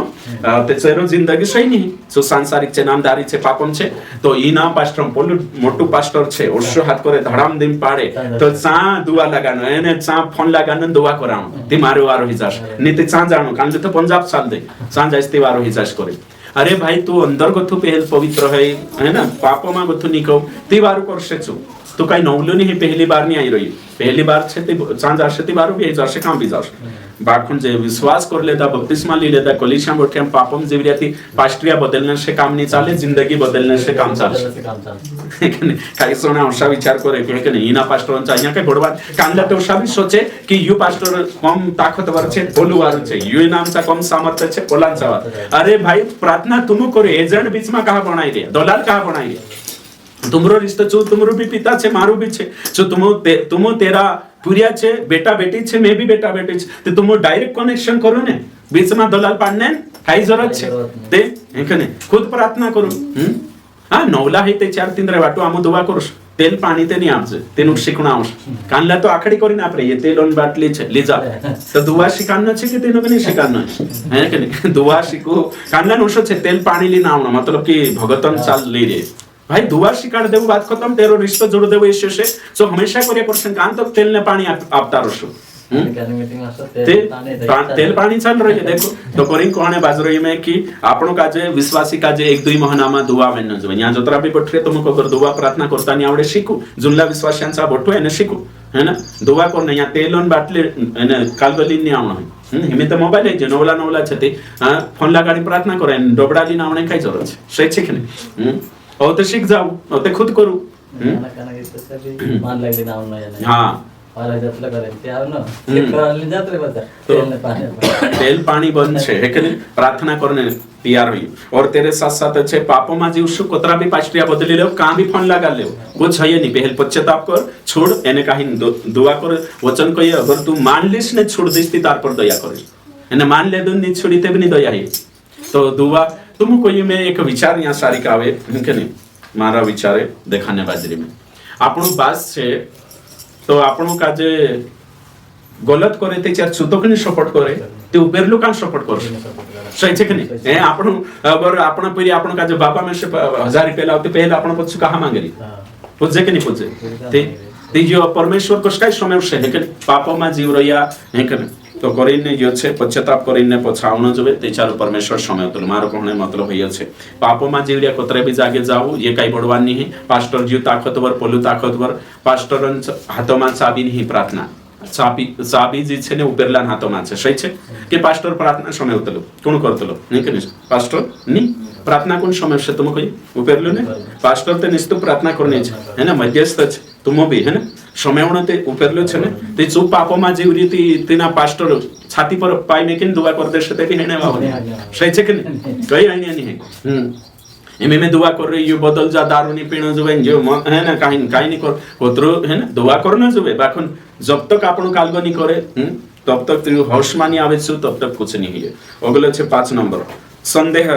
ते चेरो जिंदगी सही नहीं सो सांसारिक छे नामदारी छे पापम छे तो ईना पास्टर पोलु मोटू पास्टर छे ओशो हाथ करे धड़ाम दिन पाड़े तो चा दुआ लगानो एने चा फोन लगानो दुआ करानो ते मारो वारो हिजास नीते चा जानो कान तो पंजाब साल दे चा जास्ते वारो हिजास करे अरे भाई तू अंदर गथु पहल पवित्र है ना पापोमा गथु निको ती वारो करशे छु तो काही नवलो नहीं पहली बार नहीं आई रही पहली बार छे ते चांद आशे ते बारो भी जाशे काम भी जाशे बाखून जे विश्वास कर लेता बपतिस्मा ली लेता कलिशा मोठ्या पापम जीवऱ्याती पास्ट्रिया बदलने से काम नहीं चाले जिंदगी बदलने से काम चाले काही सोना अशा विचार करे की नाही इना पास्टरांचा અહીંયા काय गोडवाद कांदा तो अशा भी सोचे की यू पास्टर कम ताकतवर छे बोलवार छे यू नामचा कम सामर्थ्य छे बोलांचा अरे भाई प्रार्थना तुम करे एजेंट बीच में कहा बनाई दे दलाल कहा बनाई दे तुमरो रिश्तो जो तुमरो भी पिता छे मारो भी छे जो तुम तेरा पुरिया छे बेटा बेटी छे मैं भी बेटा बेटी छे ते तुम डायरेक्ट कनेक्शन करो ने बीच में दलाल पाडने काही जरूरत छे ते हेकने खुद प्रार्थना करू हां नवला है ते 4-3 रे वाटो आमो दुआ करूस तेल पाणी ते नहीं आपसे तेनु शिकणा आवश कानला तो आखड़ी करीने आपरे ये तेल ओन बाटली छे लीजा तो दुआ शिकानो छे कि तेनु कने शिकानो है कि दुआ शिको कानला नोशो छे तेल पाणी ली ना आवनो मतलब कि भगतन चाल ली रे भाई दुआ शिकाड़ देव बात खत्म तेरो रिश्तो जोड़ देव यीशु से सो हमेशा करे पर्सन कान तो तेल ने पानी आपता रहो तेल पानी चल रही है देखो तो करी कोण है बाजरो में कि आपणो काजे विश्वासी काजे 1-2 महीनामा दुआ वेन जो या जोतरा भी बठरे तुमको अगर दुआ प्रार्थना करता नहीं आवडे शिकू जुनला विश्वासांचा बठो है ने शिकू है ना दुआ कोण या तेलोन बाटले ने कालगली नहीं आवणो हिमे तो मोबाइल है जे नवला छते फोन लगाडी प्रार्थना करे डोबडाली ना आवणे काय जरूरत छे सही छे कि नहीं और तो सीख जाओ और तो खुद करू मान लगे ना उन्होंने हाँ और जतला करें ते आव ना करले जात रे बता तेल ने पानी तेल पानी बंद छे है कि नहीं प्रार्थना करने तैयार हुई और तेरे साथ साथ अच्छे पापों में जीवशु कोतरा भी पास्ट्रिया बदली ले कहां भी फोन लगा ले कुछ है नहीं पहले पश्चाताप कर छोड़ एने काही दुआ कर वचन कहिए अगर तू मान लिस ने छोड़ दिसती तार पर दया कर एने मान ले दो नहीं छोड़ी ते भी नहीं दया है तो दुआ तुमको ये में एक विचार यहाँ सारी का आवे कि नहीं मारा विचार है देखाने बाजरी में आपनो बात से तो आपनो का जे गलत करे ते चार सुतो कने सपोर्ट करे ते उबेरलो कान सपोर्ट करे सही छे कि नहीं ए आपनो अगर आपनो परी आपनो का जे बाबा में से 1000 रुपया लावते पहले आपनो पछु कहा मांगरी पूजे कि नहीं पूजे ते जो परमेश्वर को काय समय से है कि पापो में जीव रहिया है कि तो करिने जो छे पश्चाताप करिने पछावनो जबे ते चारो परमेश्वर समय तो मारो कोने मतलब होय छे पापो में जीवरिया कोतरे भी जागे जाऊ ये काही बडवान नहीं है पास्टर जीव ताकतवर पोलू ताकतवर पास्टरन हाथों में चाबी नहीं प्रार्थना चाबी जी छे ने उपेरला हाथों में छे सही छे के पास्टर प्रार्थना समय होतलो कोण करतलो नहीं कि पास्टर नहीं प्रार्थना कोण समय से तुम कोई उपेरलो ने पास्टर ते निस्तु प्रार्थना करने छे है ना मध्यस्थ छे तुम भी है ना समय ते उपेरलो छे ने ते जो पापो में जीवरी तीना पास्टर छाती पर पाई में किन दुआ कर देशे ते भी हेने बाबा सही छे कि नहीं कई नहीं है एमे में दुआ कर रही यो बदल जा दारू नहीं पीनो जुबे जो है ना काई नहीं कर होतरो है ना दुआ करना जुबे बाखन जब तक आपन कालगो नहीं करे तब तक तू होश मानी आवे छु तब तक कुछ नहीं है अगले छे 5 नंबर संदेह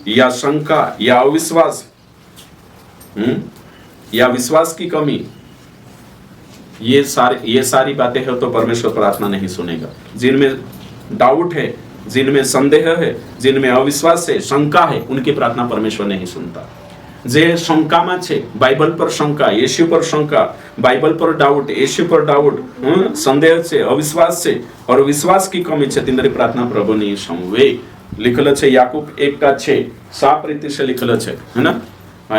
या शंका या अविश्वास या विश्वास की कमी ये सारी बातें है तो परमेश्वर प्रार्थना नहीं सुनेगा जिनमें डाउट है जिनमें संदेह है जिनमें अविश्वास है शंका है उनकी प्रार्थना परमेश्वर नहीं सुनता जे शंका में छे बाइबल पर शंका यीशु पर शंका बाइबल पर डाउट यीशु पर डाउट संदेह छे अविश्वास छे और विश्वास की कमी छे तिंदरी प्रार्थना प्रभु नहीं समवे लिखल छे याकूब 1:6 साफ रीति से लिखल छे है ना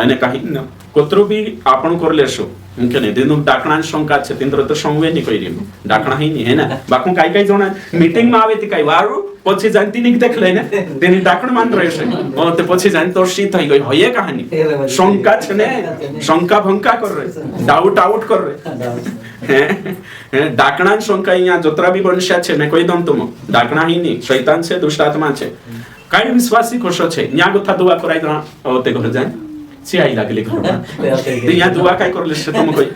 आने काही न कोतरो भी आपण कर लेशो इनके ने दिनु डाकणा शंका छे तिंद्र तो समवे नहीं कई रे डाकणा ही नहीं है ना बाकू काही जणा मीटिंग में आवे ती काही वारू પછી જાનતી ની દેખ લઈને તેની ડાકણ मान રહે છે તે પછી જાન તો શી થઈ ગઈ હોય કહાની શંકા છે ને શંકા ભંકા કર રે डाउट आउट कर रे डाकणा शंका અહીંયા જોતરા બી બનશ્યા છે મે કહી દઉં तुम डाकणा ही नहीं शैतान છે दुष्ट आत्मा છે કાઈ વિશ્વાસી કોશો છે ન્યા ગોથા दुआ कराई दो તે ઘર જાય सी आई लागली घर ते या दुआ काय करले છે तुम कोई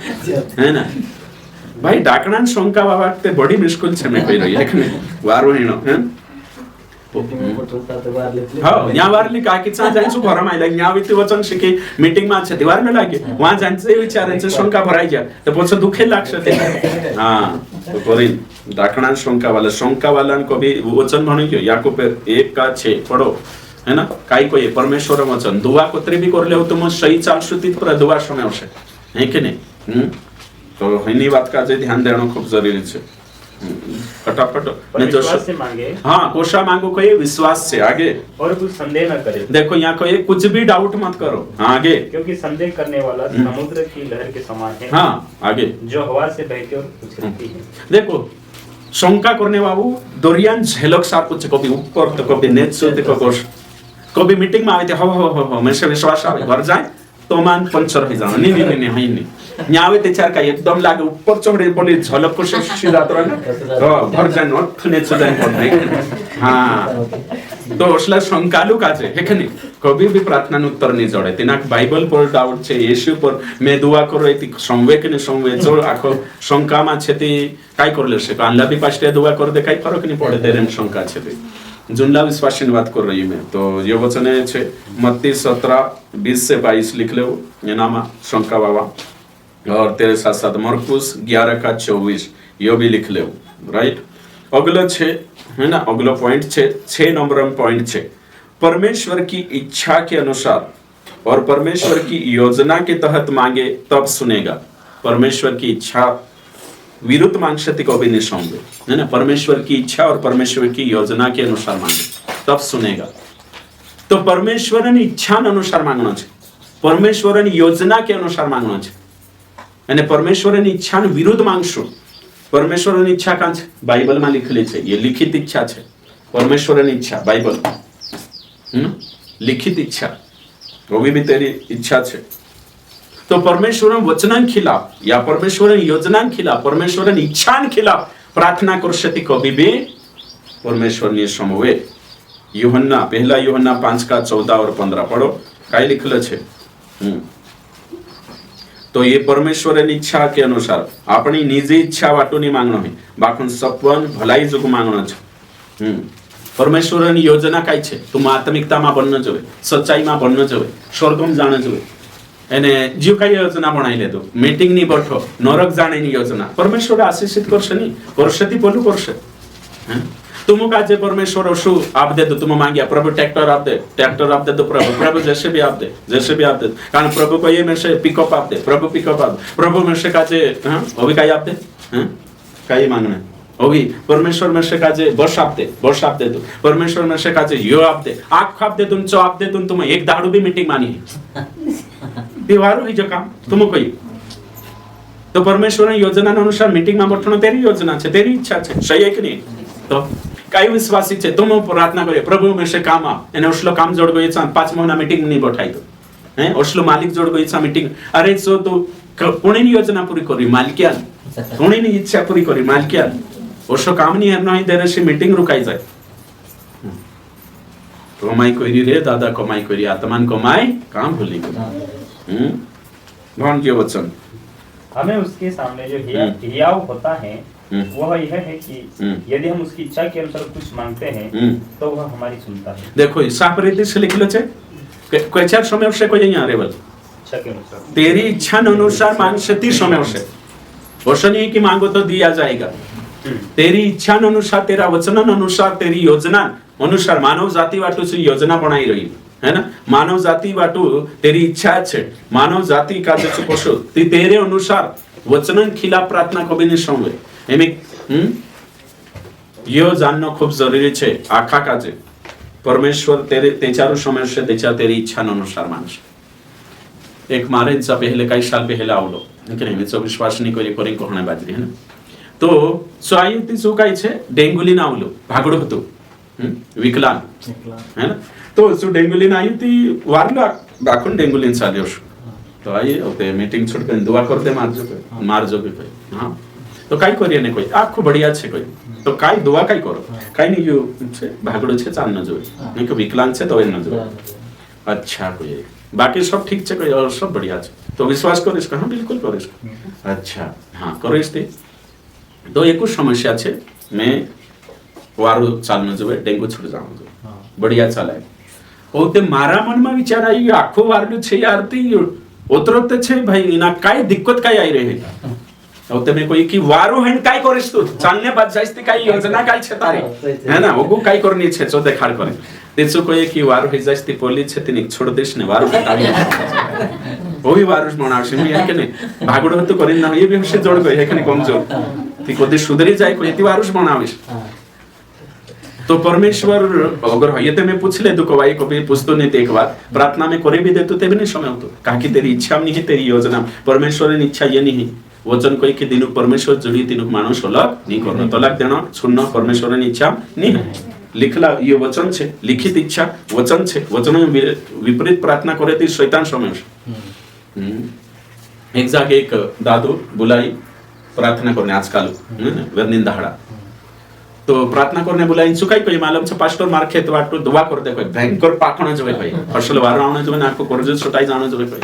है ना भाई डाकणा शंका बाबा ते बड़ी मुश्किल છે મે કહી રહી है वारो हिनो हैं हां या वारली का की चा जायचो घर मायला या विती वचन शिके मीटिंग में छे दीवार में लागे वहां जायचे विचारांचे शंका भरायच्या तर पोच दुखे लागશે ते हां तो करीन दाखना शंका वाला को भी वचन म्हणू क्यों याकूब 1:6 पढ़ो है ना काही कोई परमेश्वर वचन दुआ कोत्री भी करले हो तुम सही चालशु तीत पर दुआ समय આવશે है कि नहीं तो એની વાત का ध्यान देना खूब जरूरी है फटाफट विश्वास से मांगे हाँ कोशा मांगो कोई विश्वास से आगे और कुछ संदेह न करे देखो यहाँ कोई कुछ भी डाउट मत करो हाँ आगे क्योंकि संदेह करने वाला समुद्र की लहर के समान है हाँ आगे जो हवा से बहती और उछलती है देखो शंका करने बाबू दरियान झेलक सार कुछ कभी ऊपर तो कभी नीचे तो कभी मीटिंग में आवे हो मैं से विश्वास आवे घर जाए तो मान पंचर हो जाना नहीं न्यावे ते चार का एकदम लागे ऊपर चढ़े पड़े झलक को से जात रहा घर जाए नॉट नीचे जाए पड़े हाँ तो असला शंकालु का है कि नहीं कभी भी प्रार्थना उत्तर नहीं जोड़े तिनाक बाइबल पर डाउट छे येशू पर मैं दुआ करो ती संवे के नहीं संवे जो आखो शंका मा छे ती काय करले से कानला भी पास्टे दुआ कर दे काय फरक नहीं पड़े तेरे में शंका छे ती जुनला विश्वासी बात कर रही मैं तो ये वचन है मत्ती 17:20-22 लिख लो ये नामा शंका बाबा और तेरे साथ साथ मरकुस 11:24 ये भी लिख लो राइट अगला है ना अगला पॉइंट 6 नंबर पॉइंट 6 परमेश्वर की इच्छा के अनुसार और परमेश्वर की योजना के तहत मांगे तब सुनेगा परमेश्वर की इच्छा विरुद्ध मांगते को भी नहीं सुनेंगे है ना परमेश्वर की इच्छा और परमेश्वर की योजना के अनुसार मांगे तब सुनेगा तो परमेश्वर ने इच्छा अनुसार मांगना चाहिए परमेश्वर ने योजना के अनुसार मांगना चाहिए यानी परमेश्वर ने इच्छा विरुद्ध मांगशो परमेश्वर ने इच्छा का बाइबल में लिखली है ये लिखित इच्छा है परमेश्वर ने इच्छा बाइबल लिखित इच्छा वो भी तेरी इच्छा है तो परमेश्वर वचनां खिलाफ या परमेश्वर योजना खिलाफ परमेश्वर इच्छा खिलाफ प्रार्थना कर सकती कभी भी परमेश्वर ने समूहे यूहन्ना 1 यूहन्ना 5:14 और 15 पढ़ो काय लिखल है तो ये परमेश्वर इच्छा के अनुसार अपनी निजी इच्छा वाटो नहीं मांगना है बाकुन सपन भलाई जुग मांगना है परमेश्वर योजना काय छे तुम आत्मिकता में बनना जोए सच्चाई में बनना जोए स्वर्ग में जाना जोए एने जीव का योजना बनाई ले दो मीटिंग नहीं बैठो नरक जाने नहीं योजना परमेश्वर आशीषित करशे नहीं करशेती बोलू करशे तुम काजे परमेश्वर ओशु आप दे दो तुम मांगिया प्रभु ट्रैक्टर आप दे दो प्रभु जैसे भी आप दे कारण प्रभु को ये में से पिकअप आप दे प्रभु पिकअप आप प्रभु में से काजे वो भी काई आप दे काई मांगना वो भी परमेश्वर में से काजे बस आप दे दो परमेश्वर में से काजे यो आप दे आँख आप दे तुम चो आप दे तुम एक दाड़ू भी मीटिंग मानी है दीवारों ही जो काम तुम कोई तो परमेश्वर योजना अनुसार मीटिंग में बैठना तेरी योजना है तेरी इच्छा है सही है कि नहीं तो कई विश्वासी है तुम प्रार्थना करिए प्रभु में से काम आप एने उसलो काम जोड़ गई 5 महीना मीटिंग नहीं बैठाई तो हैं उसलो मालिक जोड़ गई मीटिंग अरे सो तो कोणी योजना पूरी करी मालिकिया कोणी इच्छा पूरी करी मालिकिया उसलो काम नहीं है नहीं देने से मीटिंग रुकाई जाए कमाई कोई रे दादा कमाई कोई आत्मान कमाई काम भूली भगवान के वचन हमें उसके सामने जो हियाव होता है वह यह है कि यदि हम उसकी इच्छा के अनुसार कुछ मांगते हैं तो वह हमारी सुनता है देखो साफ रीति से लिख लो कोई चार समय से कोई यहाँ रेवल इच्छा के अनुसार तेरी इच्छा अनुसार मांग सकती समय से क्वेश्चन ये कि मांगो तो दिया जाएगा तेरी इच्छा अनुसार तेरा वचन अनुसार तेरी योजना अनुसार मानव जाति वाटू से योजना बनाई रही है ना मानव जाति वाटू तेरी इच्छा है मानव जाति का जो पशु तेरे अनुसार वचन खिलाफ प्रार्थना कभी नहीं सुनवे यो जानना खूब जरूरी है आखा का जे परमेश्वर तेरे तेचारो समय से तेचा तेरी इच्छा अनुसार मानस एक मारे सा पहले कई साल पहले आवलो लेकिन हमें तो विश्वास नहीं करी कोहणे बाजरी है ना तो स्वायुति सो काय छे डेंगुलीन आवलो भागडो हतो विकलांग है ना तो सो डेंगुलीन आयुति वारला दाखून डेंगुलीन चाल्यो तो आई ओते मीटिंग छोड़ के दुआ करते मार जो भी कोई हां तो काय करिए ने कोई आखो बढ़िया छे कोई तो काय दुआ काय करो काय नहीं यो छे भागडो छे चाल न जोए नहीं को विकलांग छे तो न जोए अच्छा कोई बाकी सब ठीक छे कोई और सब बढ़िया छे तो विश्वास करो इसका हां बिल्कुल करो इसका अच्छा हां करो इसते तो एक समस्या छे मैं वारो चाल न जोए डेंगू छोड़ जाऊं जो बढ़िया चाले ओते मारा मन में विचार आई आखो वारलू छे यार ती ओतरत छे भाई इना काय दिक्कत काय आई रहे और तुम्हें कोई की वारो हन काय करिस तू चालने बाद जास्ती काय योजना काय छे तारी है ना ओगु काय करनी छे चो देखाड करे तेचो कोई की वारो हे जास्ती पोली छे तिने छोड़ देश ने वारो हटावी ओही वारो मनावशे मी है के नहीं भागडो तो करिन ना ये भी हमसे जोड़ गई है के नहीं कमजोर ती कोदे सुधरी जाए कोई ती वारो बनाविस तो परमेश्वर अगर ये तो मैं पूछ ले दुख भाई को भी पूछतो नहीं एक बार प्रार्थना में करे भी दे तो तेरे नहीं समय तो कहा कि तेरी इच्छा नहीं है तेरी योजना परमेश्वर की इच्छा ये नहीं वचन कोई के दिनु परमेश्वर जुड़ी दिनु मानुष अलग नहीं करना तलाक देना सुनना परमेश्वर की इच्छा नहीं है लिखला ये वचन छे लिखित इच्छा वचन छे वचन में विपरीत प्रार्थना करे थी शैतान समय एक जागे एक दादू बुलाई प्रार्थना करने आजकल निंदाहड़ा तो प्रार्थना करने बुलाई सुकाई कोई मालूम छ पास्टर मार खेत वाटो दुआ कर दे कोई भयंकर पाखण जवे कोई फसल वार आउने जवे नाको करज छोटाई जानो जवे कोई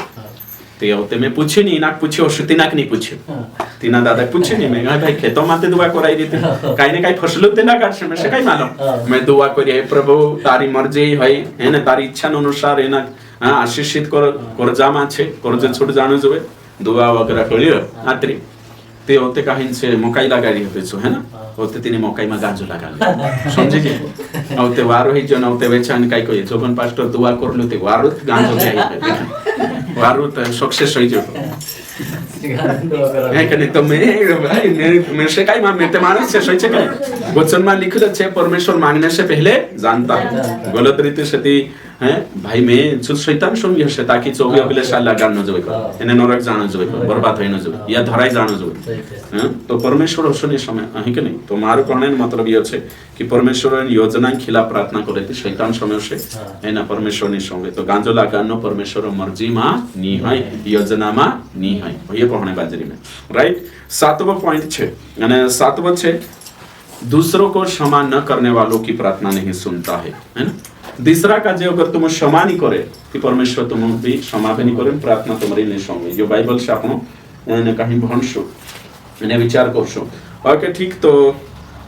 ते होते मैं पूछे नहीं ना पूछे और तिनाक नहीं पूछे तिना दादा पूछे नहीं मैं भाई खेतों माते दुआ कराई देते काई ने काई फसल देना काट से मैं से काई मालूम मैं दुआ करी हे प्रभु तारी मर्जी है ना तारी इच्छा अनुसार है ना आशीषित कर जामा छे करज छोड़ जानो जवे दुआ वगैरह करियो आत्री ते होते काहीन से मकाई लगाई होते छो है ना होते तिने मकाई में गांजो लगा समझे जे औते वारो ही जन औते बेचान काई कोई जोगन पास्टर दुआ करलो ते वारो गांजो जाई वारो त सक्सेस होई जो है कने तो मैं से काई मान मेते मानस से सोचे काई वचन में लिखल छे परमेश्वर मांगने से पहले जानता है गलत रीति से ती है भाई मैं जो शैतान संग से ताकि 24 अगले साल लगा न जवे एने नरक जानो जवे बर्बाद होई न जवे या धराई जानो जवे हैं तो परमेश्वर उसने समय है कि नहीं तो मारो कहने मतलब ये छे कि परमेश्वर योजना के खिलाफ प्रार्थना करे थी शैतान समय से है ना परमेश्वर ने संगे तो गांजो लगानो परमेश्वर मर्जी मा नी है योजना मा नी है ये कहने बाजरी में राइट 7वां पॉइंट छे यानी 7वां छे दूसरों को क्षमा न करने वालों की प्रार्थना नहीं सुनता है ना तीसरा का जो अगर तुम क्षमा नहीं करे कि परमेश्वर तुम भी क्षमा भी नहीं करे प्रार्थना तुम्हारी नहीं सुने जो बाइबल से आपनो ने कहीं भणशो ने विचार करशो ओके ठीक तो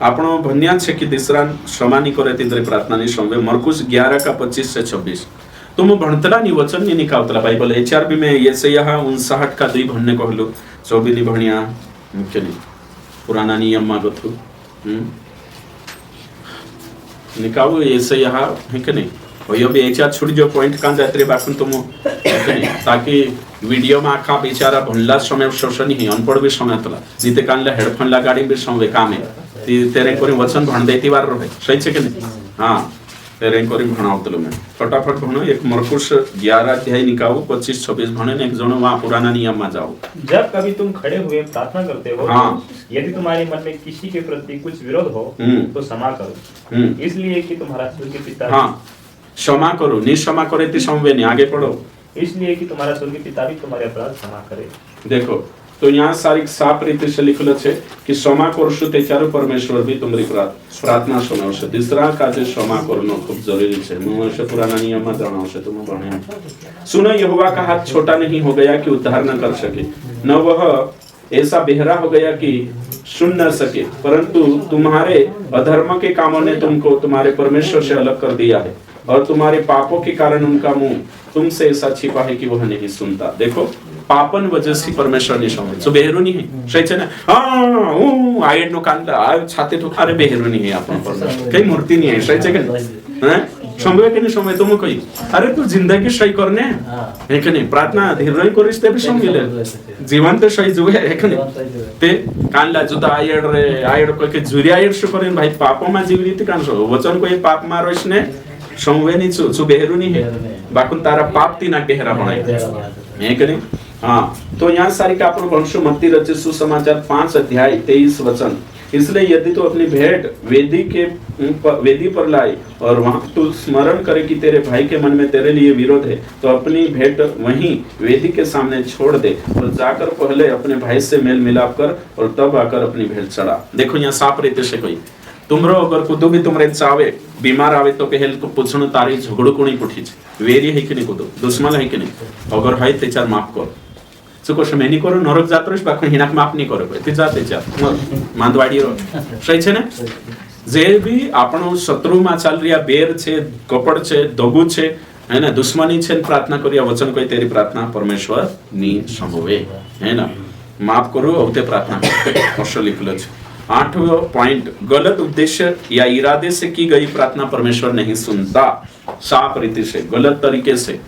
आपनो भन्या छे कि तीसरा क्षमा नहीं करे तीसरी प्रार्थना नहीं सुने मरकुस 11 का 25 से 26 तुम भणतला नि वचन नि निकावतला बाइबल एचआरबी में ये से यहाँ 59 का 2 भन्ने कहलो 24 भणिया मुख्य नहीं पुराना नियम मा गथु निकालो ऐसे यहाँ है कि नहीं और ये भी एक छोटी जो पॉइंट कान जाते बाकुन तुम ताकि वीडियो में आखा बेचारा भनला समय शोषण ही अनपढ़ भी समय तला जीते कान ले हेडफोन लगाड़ी भी समय काम है तेरे कोरी वचन भण देती बार रहे सही है कि नहीं हाँ तेरे कोरी भणाव तलो मैं फटाफट भणो एक मरकुस 11 अध्याय निकालो 25-26 भणे एक जनो वहां पुराना नियम में जाओ जब कभी तुम खड़े हुए प्रार्थना करते हो हाँ यदि तुम्हारे मन में किसी के प्रति कुछ विरोध हो तो क्षमा करो इसलिए कि तुम्हारा स्वर्गीय पिता हाँ क्षमा करो निक्षमा करे ती संवे नहीं आगे पढ़ो इसलिए कि तुम्हारा स्वर्गीय पिता भी तुम्हारे अपराध क्षमा करे देखो तो यहाँ सारी साफ रीति से लिखल है कि क्षमा करशु ते चारो परमेश्वर भी तुम्हारी प्रार्थना सुनावशे तीसरा काजे क्षमा करनो खूब जरूरी है मनुष्य पुराना नियम में जानावशे तुम बने सुनो यहोवा का हाथ छोटा नहीं हो गया कि उद्धार न कर सके न वह ऐसा बेहरा हो गया कि सुन न सके परंतु तुम्हारे अधर्म के कामों ने तुमको तुम्हारे परमेश्वर से अलग कर दिया है और तुम्हारे पापों के कारण उनका मुंह तुमसे ऐसा छिपा है कि वह नहीं सुनता देखो पापन वजह से परमेश्वर नहीं सुने सो बेहरू नहीं है सही है ना हां आयड नो कान छाते ठोक अरे बेहरू नहीं है अपन परमेश्वर कई मूर्ति नहीं है सही है कि हैं समय के नहीं समय तुम कही अरे तू जिंदगी सही करने है कि नहीं प्रार्थना धीरे करिस ते भी संगिले जीवन तो सही जुए है कि नहीं ते कान ला जुदा आयड कोई के जुरी आयड से करेन भाई पापों में जीवित कान सो वचन कोई पाप मारोस ने संवेनी छु बेहरू नहीं है बाकुन तारा पाप तीना गहरा बनाई है कि नहीं हाँ तो यहाँ सारी का अपन वंशो मत्ती रचित सुसमाचार 5 अध्याय 23 वचन इसलिए यदि तू अपनी भेंट वेदी पर लाए और वहां तू स्मरण करे कि तेरे भाई के मन में तेरे लिए विरोध है तो अपनी भेंट वहीं वेदी के सामने छोड़ दे और जाकर पहले अपने भाई से मेल मिलाप कर और तब आकर अपनी भेंट चढ़ा देखो यहाँ साफ रीते से कोई तुमरो अगर कुदो भी तुमरे चावे बीमार आवे तो पहले तो पूछनो तारी झगड़ो कोनी पुठी वेरी है कि नहीं कुदो दुश्मन है कि नहीं अगर है ते चार माफ कर चुको समय नहीं करो नरक जात्रोश बाको हिनाक माफ नहीं करो ते जाते चार मांदवाड़ी रो सही छे ने जे भी आपनो शत्रु में चाल रिया बेर छे कपड़ छे दगु छे है ना दुश्मनी छे प्रार्थना करिया वचन कोई तेरी प्रार्थना परमेश्वर नी संभवे है ना माफ करू और ते प्रार्थना अशो लिखलो छे। 8वां पॉइंट, गलत उद्देश्य या इरादे से की गई प्रार्थना परमेश्वर नहीं सुनता। साफ रीति से, गलत तरीके से।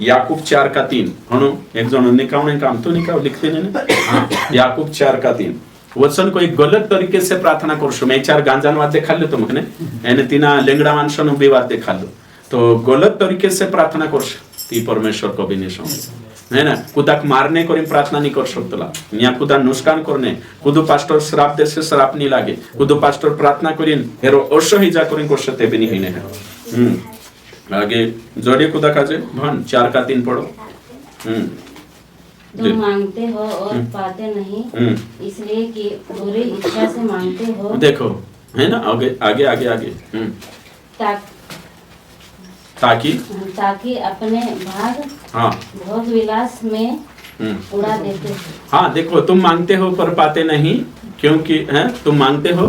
याकूब 4:3 हणो एक जण निकावणे काम तो निकाव लिखते ने याकूब 4:3 वचन कोई गलत तरीके से प्रार्थना करशो। मैं 4 गांजान वाद देखालो तो मकने एने तीना लेंगड़ा मानसोनो बे वाद देखालो तो गलत तरीके से प्रार्थना करशो ती परमेश्वर को भी नहीं सुने है ना। कुदाक मारने को प्रार्थना नहीं कर सकतला या कुदा नुकसान करने कुदो पास्टर श्राप दे से श्राप नहीं लागे कुदो पास्टर प्रार्थना करिन हेरो असहिजा करिन करते भी नहीं है। आगे जोड़े कुदा काजे भन 4:3 पढ़ो। तुम मांगते हो और पाते नहीं इसलिए कि बुरी इच्छा से मांगते हो। देखो है ना, आगे आगे आगे आगे ताकि अपने भोग विलास में उड़ा देते हो। हाँ, देखो तुम मांगते हो पर पाते नहीं क्योंकि है तुम मांगते हो,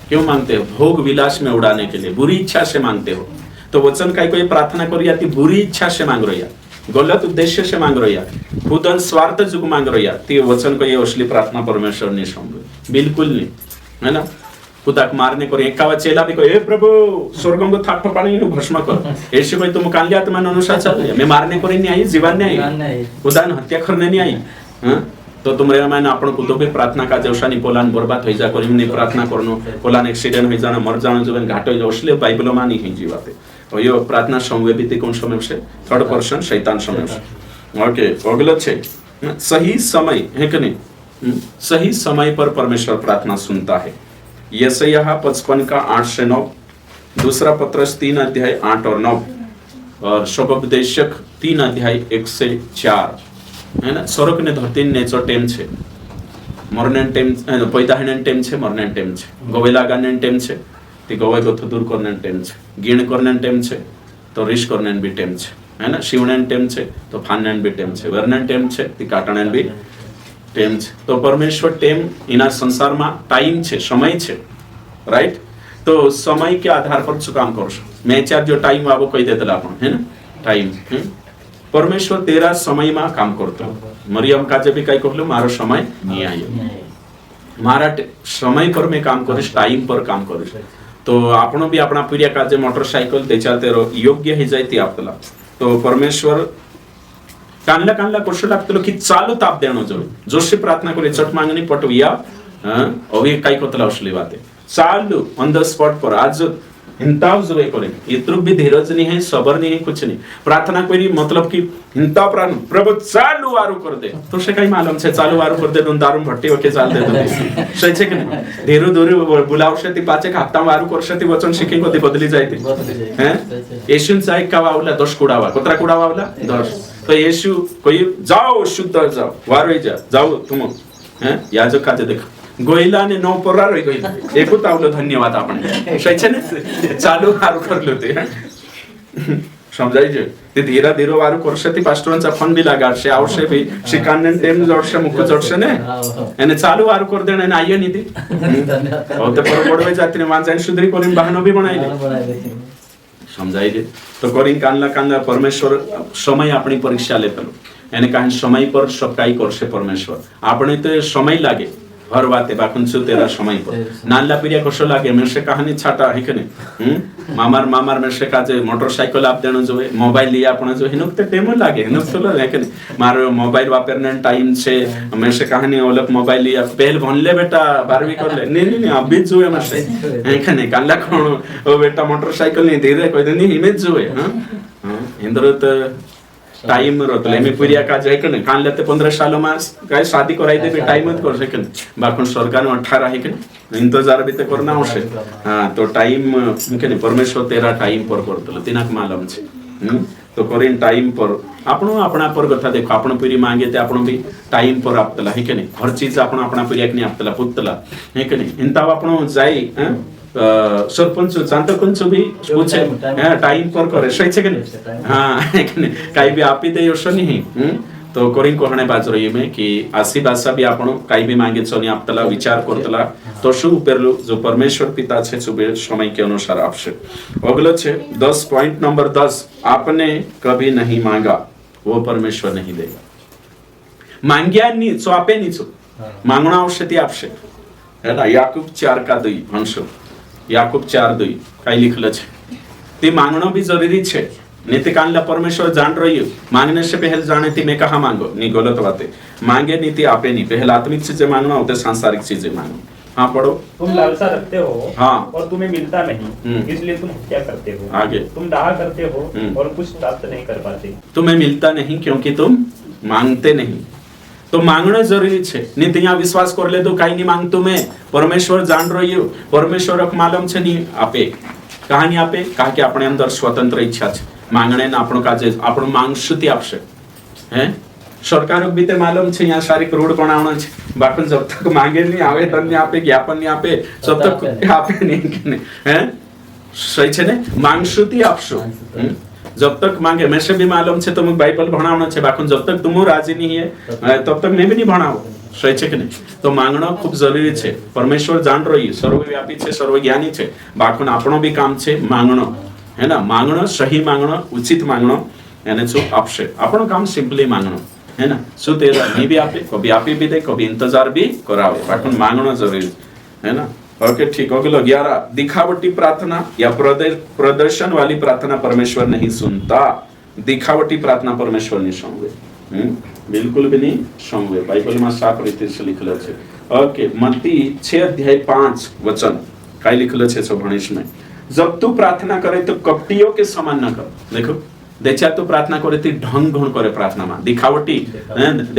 क्यों मांगते हो? भोग विलास में उड़ाने के लिए, बुरी इच्छा से मांगते हो। तो वचन काय कोई प्रार्थना करिया ती बुरी इच्छा से मांग रही, गलत उद्देश्य से मांग रही, खुद स्वार्थ जुग मांग रही ती वचन को ये असली प्रार्थना परमेश्वर नहीं समझे, बिल्कुल नहीं है ना। खुदाक मारने को एकावा चेला भी कोई, हे प्रभु स्वर्गम को थाप पानी भस्म कर ऐसे कोई तुम कान लिया तुम्हें अनुसार चल मैं मारने को नहीं आई, जीवन नहीं आई, खुदा हत्या करने नहीं आई। तो तुमरे मैंने आपण को तो भी प्रार्थना का जवशानी पोलान बर्बाद हो जा करी नहीं प्रार्थना करनो पोलान एक्सीडेंट हो जाना मर जाना जो घाट हो असले बाइबल में नहीं है जीवाते। और यो प्रार्थना समय बीती कौन समय से 3rd पर्सन शैतान समय से। ओके अगला छे सही समय है कि नहीं, सही समय पर परमेश्वर प्रार्थना सुनता है। यशायाह 55 का 8 से 9, दूसरा पत्रस 3 अध्याय 8 और 9 और शोभोपदेशक 3 अध्याय 1 से 4 है ना। स्वर्ग ने धरती नेचर टेम छे, मरनेन टेम पैदाहनेन टेम छे, मरनेन टेम छे, गवे लागानेन टेम छे, ती गवे को दूर करनेन टेम छे, गिण करनेन टेम छे तो रिश करनेन भी टेम छे है ना। शिवनेन टेम छे तो फाननेन भी टेम छे, वरनेन टेम छे ती काटनेन भी टेम छे। तो परमेश्वर टेम इना संसार में टाइम छे, समय छे, राइट। तो समय के आधार पर जो काम करशो मैं 4 जो टाइम आवो कही देतला आपण है ना टाइम। परमेश्वर तेरा समय में काम करतो। मरियम काजे भी कई कहलो मारो समय नहीं आयो, मारा समय पर मैं काम करिस, टाइम पर काम करिस। तो आपण भी अपना प्रिय काजे मोटरसाइकल तेचा तेरो योग्य हे जायती आपला। तो परमेश्वर कानला कानला कशो लागतलो की चालू ताप देणो जो जोशी प्रार्थना करे चट मागणी पटविया अभी काय कोतला असली बाते चालू ऑन द स्पॉट पर आज हिंताव जो करे इतरु भी धीरज नहीं है, सबर नहीं है, कुछ नहीं। प्रार्थना कोई मतलब कि हिंता प्राण प्रभु चालू वारू कर दे तो से काही मालूम छे चालू वारू कर दे दोन दारू भट्टी ओके चाल दे तो सही छे कि नहीं। धीरू धीरू बुलावशे ती पाचे हप्ता वारू करशे ती वचन शिकिंग होती बदली जायती हैं। येशून चा एक कावावला 10 कुडावा कोत्रा कुडावावला 10। तो येशू कोई जाओ शुद्ध जाओ वारू जाओ तुम हैं याजक काजे देखो गोइला ने 9 पोरा रही गई एको तावलो धन्यवाद आपण सही ने चालू वारू करलो ते समजाय जे ते धीरा धीरे वारू करशे ती पास्टरांचा फंड बी लागाडशे आवशे बी शिकानने टेम जोडशे मुख जोडशे ने एने चालू वारू कर देणे ने आयो नीती और ते पर पडवे जाती ने माणसाने सुधरी करून बहानो बी बनायले समजाय जे। तो करिन कानला कानला परमेश्वर समय अपनी परीक्षा लेतलो एने कान समय पर सब काई करशे परमेश्वर आपणे तो समय लागे हर बात बाकुन छु तेरा समय पर नानला पीरिया कसो लागे में से कहानी छाटा है कि नहीं। मामार में से काजे मोटरसाइकल आप देनो जोए मोबाइल लिया आपण जो हिनुक ते टेम लागे हिनुक तो लागे मारो मोबाइल वापरने टाइम से में से कहानी ओलक मोबाइल लिया पहल भनले बेटा 12वीं कर ले नहीं अभी जोए में से है कि नहीं कानला कोन ओ बेटा मोटरसाइकल नहीं धीरे कोई नहीं इमेज जोए हां इंद्रत टाइम रोतले मी पुरिया का जाय कने कान लेते 15 सालों में काय शादी कराई दे टाइम मत कर सके बाकुन सरकार में 18 है के इंतजार भी ते करना होशे। हां तो टाइम के परमेश्वर तेरा टाइम पर करतलो तिनाक मालूम छे। तो करिन टाइम पर आपनो अपना पर कथा देखो आपण पुरी मांगे ते आपण भी टाइम पर आपतला है के नहीं हर चीज आपण अपना पुरिया के नहीं आपतला पुतला है के नहीं इंता आपनो जाई सरपंच चांतकंच भी पूछे टाइम पर करे सही छे के नहीं। हां काई भी आपी दे योश नहीं तो करिन कोहणे बाज रही में कि आसी भाषा भी आपण काई भी मांगे छनी आपतला विचार करतला तो शु उपेरलो जो परमेश्वर पिता छे सुबे समय के अनुसार आपसे। अगलो छे 10 पॉइंट नंबर 10 आपने कभी नहीं मांगा वो परमेश्वर नहीं देगा। માંગ્યા ની છો આપે ની છો માંગણા આવશે તે આપશે હેના याकूब 4:2 ભણશો याकूब 4:2 કાઈ लिखलं છે તે માંગણો भी जरूरी છે नीति कानला परमेश्वर जान रही है मांगने से पहले जाने थी मैं कहा मांगो नहीं गलत बात है मांगे नीति आपे नहीं पहले आत्मिक चीजें मांगना होते सांसारिक चीजें मांगो हाँ पढ़ो तुम लालसा रखते हो हाँ और तुम्हें मिलता नहीं इसलिए तुम हत्या करते हो आगे तुम दाह करते हो और कुछ प्राप्त नहीं कर पाते तुम्हें मिलता नहीं क्योंकि तुम मांगते नहीं तो मांगना जरूरी है नहीं तो यहाँ विश्वास कर ले तो कहीं नहीं मांग तुम्हें परमेश्वर जान रही हो परमेश्वर मालूम છે नहीं आपे कहा नहीं आपे कहा कि अपने अंदर स्वतंत्र इच्छा है मांगणे ना આપણો કાજે આપણો માંગશું તે આપશે હે સરકારક भी ते मालूम છે यहाँ सारी रोड बनावना છે बाकी जब तक मांगे नहीं आवे तब नहीं आपे ज्ञापन नहीं आपे जब तक आपे नहीं हैं सही છે ને માંગશું તે આપશો जब तक मांगे मैं से भी मालूम છે तो मैं बाइबल भणावना છે बाकी जब तक तुम राजी नहीं है तब तक मैं भी नहीं भणाव सही છે કે નહીં તો માંગણો ખૂબ જરૂરી છે પરમેશ્વર જાણ રહી સર્વવ્યાપી છે સર્વજ્ઞાની છે બાકી આપણો भी काम છે માંગણો है ना मांगणो सही मांगणो उचित मांगणो यानी जो आपसे આપણો કામ સિમ્પલી मांगणो है ना શું તે નહીં भी आपे कभी आपे भी दे कभी इंतजार भी करावे बाकी मांगणो जरूरी है ना ओके ठीक हो गया 11 दिखावटी प्रार्थना या प्रदर्शन वाली प्रार्थना परमेश्वर नहीं सुनता दिखावटी प्रार्थना परमेश्वर नहीं सुनवे बिल्कुल भी नहीं सुनवे बाइबल में साफ रीति से लिखल છે ओके मत्ती 6:5 वचन काय लिखल છે सो भणिश में जब तू प्रार्थना करे तो कपटियों के समान न कर देखो देखा तो प्रार्थना करे ती ढंग गुण करे प्रार्थना में दिखावटी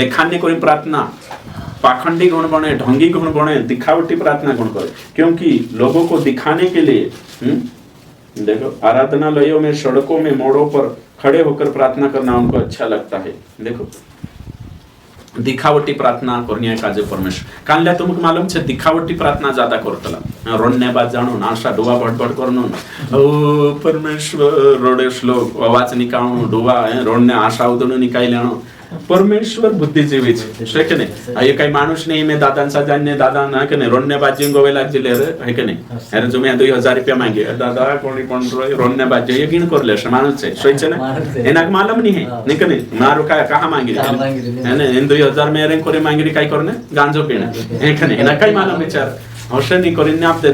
देखाने करे प्रार्थना पाखंडी गुण बने ढंगी गुण बने दिखावटी प्रार्थना गुण करे क्योंकि लोगों को दिखाने के लिए देखो आराधनालयों में सड़कों में मोड़ों पर खड़े होकर प्रार्थना करना उनको अच्छा लगता है देखो दिखावटी प्रार्थना करने का जो परमेश्वर कानल्या तुमको मालूम छे दिखावटी प्रार्थना ज्यादा करतला रोडने बाद जाणो नाशा डोवा भडभड करनो ओ परमेश्वर रोडे श्लोक आवाज निकाळनो डोवा रोडने आशा उदनो निकाई लेनो परमेश्वर बुद्धिजीवी છે કે નહીં આ કઈ માણસ નહીં મેં દાદાના જાણને દાદા ના કે નહીં રોડને બાજુ ગોવે લાગજી લે હે કે નહીં અરે જો મેં 2000 રૂપિયા માંગે દાદા કોણી કોણ રોડને બાજુ એ ગીણ કર લેશે માણસ છે સોય છે ને એના માલમ નહીં હે નહીં કે નહીં મારો કहा માંગી હે ને इन 2000 में रेंक करे मांगरी काय करने गांजो पीने हे के नहीं एना काय मालूम विचार औषध नहीं करिने आप दे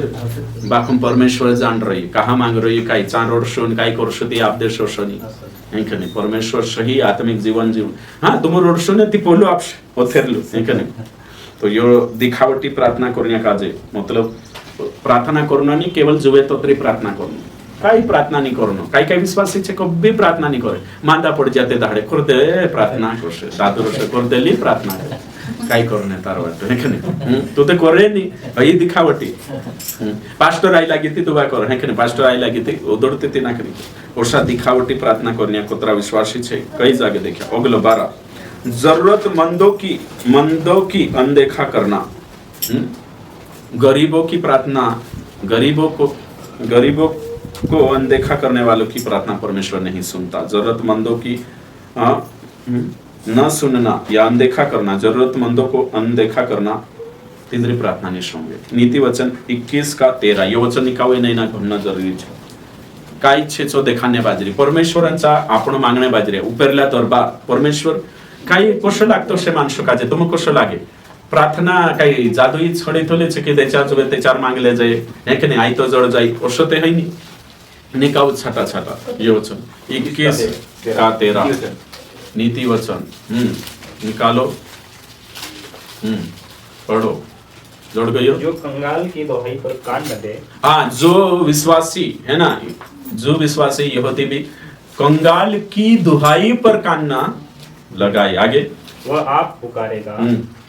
बाकुम परमेश्वर जान रही कहा मांग रही काय चार वर्षों काय करशो ती आप दे शोषणी हे के नहीं परमेश्वर सही आत्मिक जीवन जीव हां तुम रोडशो ने ती पोलो आप ओथेरलो हे के नहीं तो यो दिखावटी प्रार्थना करने काजे मतलब प्रार्थना करना नहीं केवल जुवे तोतरी प्रार्थना करना काही प्रार्थना नहीं करनो काही काही विश्वासी छे कभी प्रार्थना नहीं करे मांदा पड़ जाते दाड़े कर दे प्रार्थना करसे साधु रसे कर देली प्रार्थना काही करने तार वाटतो है के नहीं तो ते करे नहीं ही दिखावटी पास्टर आई लागी थी दुआ कर है के नहीं पास्टर आई लागी थी ओदड़ते ती ना करी ओसा दिखावटी प्रार्थना करने कोतरा विश्वासी छे कई जगह देखा अगलो 12 जरूरतमंदों की अनदेखा करना गरीबों की प्रार्थना गरीबों को अनदेखा करने वालों की प्रार्थना परमेश्वर नहीं सुनता जरूरतमंदों की न सुनना या अनदेखा करना जरूरतमंदों को अनदेखा करना तीसरी प्रार्थना नहीं सुनवे नीति वचन 21:13 ये वचन निकावे नहीं ना घडणं जरुरी છે काय છે जो देखाने बाजरी परमेश्वरांचा आपण मागणे बाजरी उपेरल्या दरबार परमेश्वर काही कसं लागतो शे माणसो काजे तुम कसं लागे प्रार्थना काही जादुई छडे थोले છે કે त्याच्या जोबे त्याच्यावर मागले जाय हे की नाही आई तो जळ जाई असं ते है नहीं निकाव छाटा छाटा ये वचन 21:13 नीति वचन निकालो पढ़ो जोड़ गयो जो कंगाल की दोहाई पर कान न दे हाँ जो विश्वासी है ना जो विश्वासी यहूदी भी कंगाल की दुहाई पर कान ना लगाए आगे वह आप पुकारेगा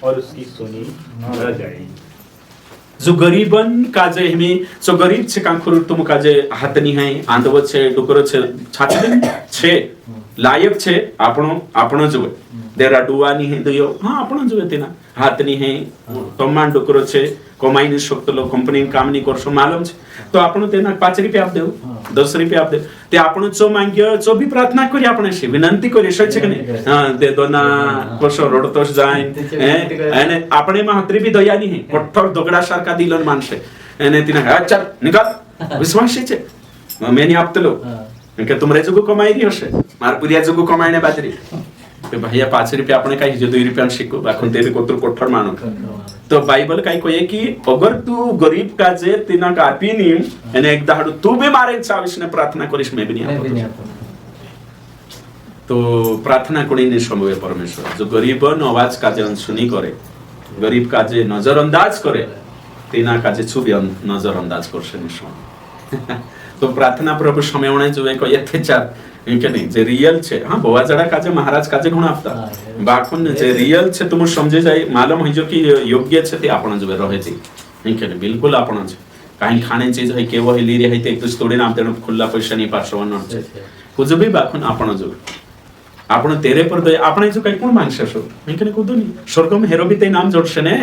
और उसकी सुनी न जाएगी जो गरीबन काजे हमी जो गरीब छे कांखुर तुम काजे हाथनी है आंधव छे डुकर छे छाछड़ी छे लायक छे આપણો જોવે દેરા ડુવાની હે દયો હા આપણો જોવે તેના હાથની હે તમાન ડુકરો છે કમાઈને શકતલો કંપની કામ ની કરશો માલુમ છે તો આપણો તેના 5 રૂપિયા આપ દેવ 10 રૂપિયા આપ દે તે આપણો ચો માંગ્યો ચો भी प्रार्थना કરી આપણે છે વિનંતી કરી છે કે નહીં હા દે દોના કોશો રોડતોસ જાય અને આપણે માં હતરી भी દયાની હે કઠોર દોગડા સરકા દિલોન માનશે એને તેના ચાલ નિકાલ વિશ્વાસી છે મેની આપતલો કે तुम रेजुगो कमाई रही हशे मार पुरिया जुगो कमाईने बाजरी कि भैया 5 रुपया आपण काही जे 2 रुपया शिकू बाखून तेरे कोतर कोठर मानो तो बाइबल काय कोये की अगर तू गरीब का जे तिना का आपीनी एने एक दाडू तू भी मारे चाविसने प्रार्थना करिस मैं भी नहीं आता तो प्रार्थना कोणी नहीं संभव परमेश्वर जो गरीब न आवाज का जे सुनी करे गरीब का जे नजरअंदाज करे तिना का जे छुबी नजरअंदाज करसे नहीं तो प्रार्थना प्रभु समयवणे जो एक येथे चार इनके नहीं जे रियल छे हां बोवा जडा काजे महाराज काजे गुण आपता बाखुन जे रियल छे तुम समझे जाय मालूम है जो कि योग्य छे ते आपण जो रहे छे इनके नहीं बिल्कुल आपण छे काही खाणे चीज है केवो है लीरे है ते एक तोडे नाम तेन खुल्ला पैसा नहीं पासवन छे कुछ भी बाखुन आपण जो आपण तेरे पर दया आपण जो काही कोण मानसे सो इनके कुदो नहीं स्वर्ग में हेरो भी ते नाम जोडसे ने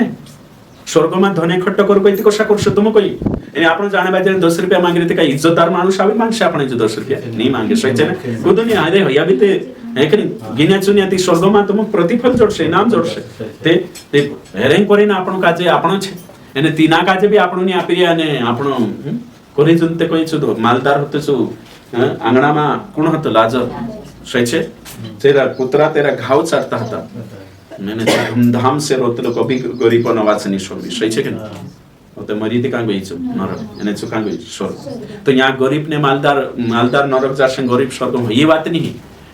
स्वर्ग में धने खट्ट कर कोई कशा करशो तुम कोई आणि आपण जाणे बाजे 10 रुपया मागले ते काही इज्जतदार माणूस आवे माणसे आपण जो 10 रुपया नाही मागे सोचे ना कुदो नहीं अरे या भी ते है कि गिन्या चुन्या ती स्वर्ग में तुम प्रतिफल जोडसे नाम जोडसे ते हेरेंग करिना आपण काजे आपण छे અને તીના કાજે બી આપણને આપી અને આપણો કોરી જનતે કોઈ છું માલદાર હતો છું આંગણામાં કોણ હતો લાજર સહી છે તેરા કૂતરા તેરા ઘાવ ચાટતા હતા मैंने धूमधाम से रोते लोग कभी गरीब को नवाज नहीं छोड़ सही है कि तो मरी थी कहाँ गई चुप नरक यानी चुप कहाँ गई स्वर्ग तो यहाँ गरीब ने मालदार नरक जाशे गरीब स्वर्ग ये बात नहीं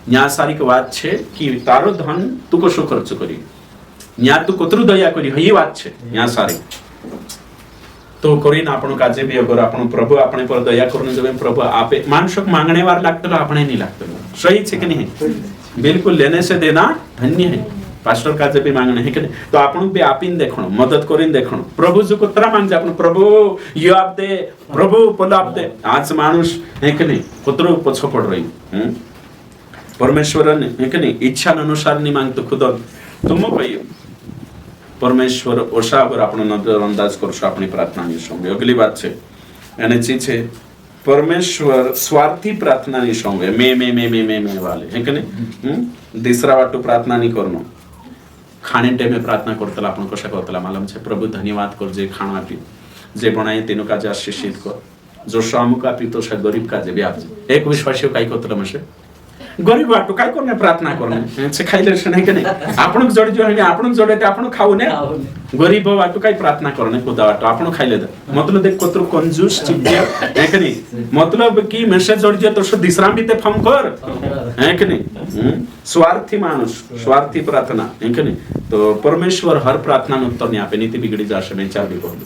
यहाँ सारी की बात छे कि तारो धन तू को शो खर्च करी यहाँ तू कोतरु दया करी ये बात छे यहाँ सारी तो करीन आपण काजे भी अगर आपण प्रभु अपने पर दया करने जब प्रभु आपे मानसक मांगने वार लागतो अपने नहीं लागतो सही है कि नहीं बिल्कुल लेने से देना धन्य है पास्टर काजे भी मांगने है कि तो आपण भी आपिन देखणो मदद करिन देखणो प्रभु जो कोतरा मांग आपण प्रभु यो आप दे प्रभु पल आप दे आज मानुष है कि नहीं कोतरो पछो पड़ रही परमेश्वर ने है कि नहीं इच्छा अनुसार नहीं मांगतो खुद तुम कहियो परमेश्वर ओशा अगर आपण नजर अंदाज करशो अपनी प्रार्थना ની સંગે अगली बात છે અને ચી છે परमेश्वर स्वार्थी प्रार्थना नहीं संगे मैं वाले है कि नहीं दूसरा वाटू प्रार्थना नहीं करनो खाने टाइम प्रार्थना करतला आपण कशा करतला मालूम छे प्रभु धन्यवाद कर जे खाना आपी जे बनाए तेनो का जे आशीषित कर जो शामुक आपी तो गरीब का जे भी आप एक विश्वासी काय करतला मसे गरीब वाटू काय करने प्रार्थना करने से खाइले से नहीं के नहीं आपण जोड़ जो है आपण जोड़े ते आपण खाऊ ने गरीब वाटू काय प्रार्थना करने खुदा वाटू आपण खाइले दे मतलब देख कोतरो कंजूस चिड़िया है कि नहीं मतलब कि मैसेज जोड़ दिया तो सो दूसरा भी ते फम कर है कि नहीं स्वार्थी मानुष स्वार्थी प्रार्थना है कि नहीं तो परमेश्वर हर प्रार्थना में उत्तर नहीं आपे नीति बिगड़ी जाशे मैं चार भी बोल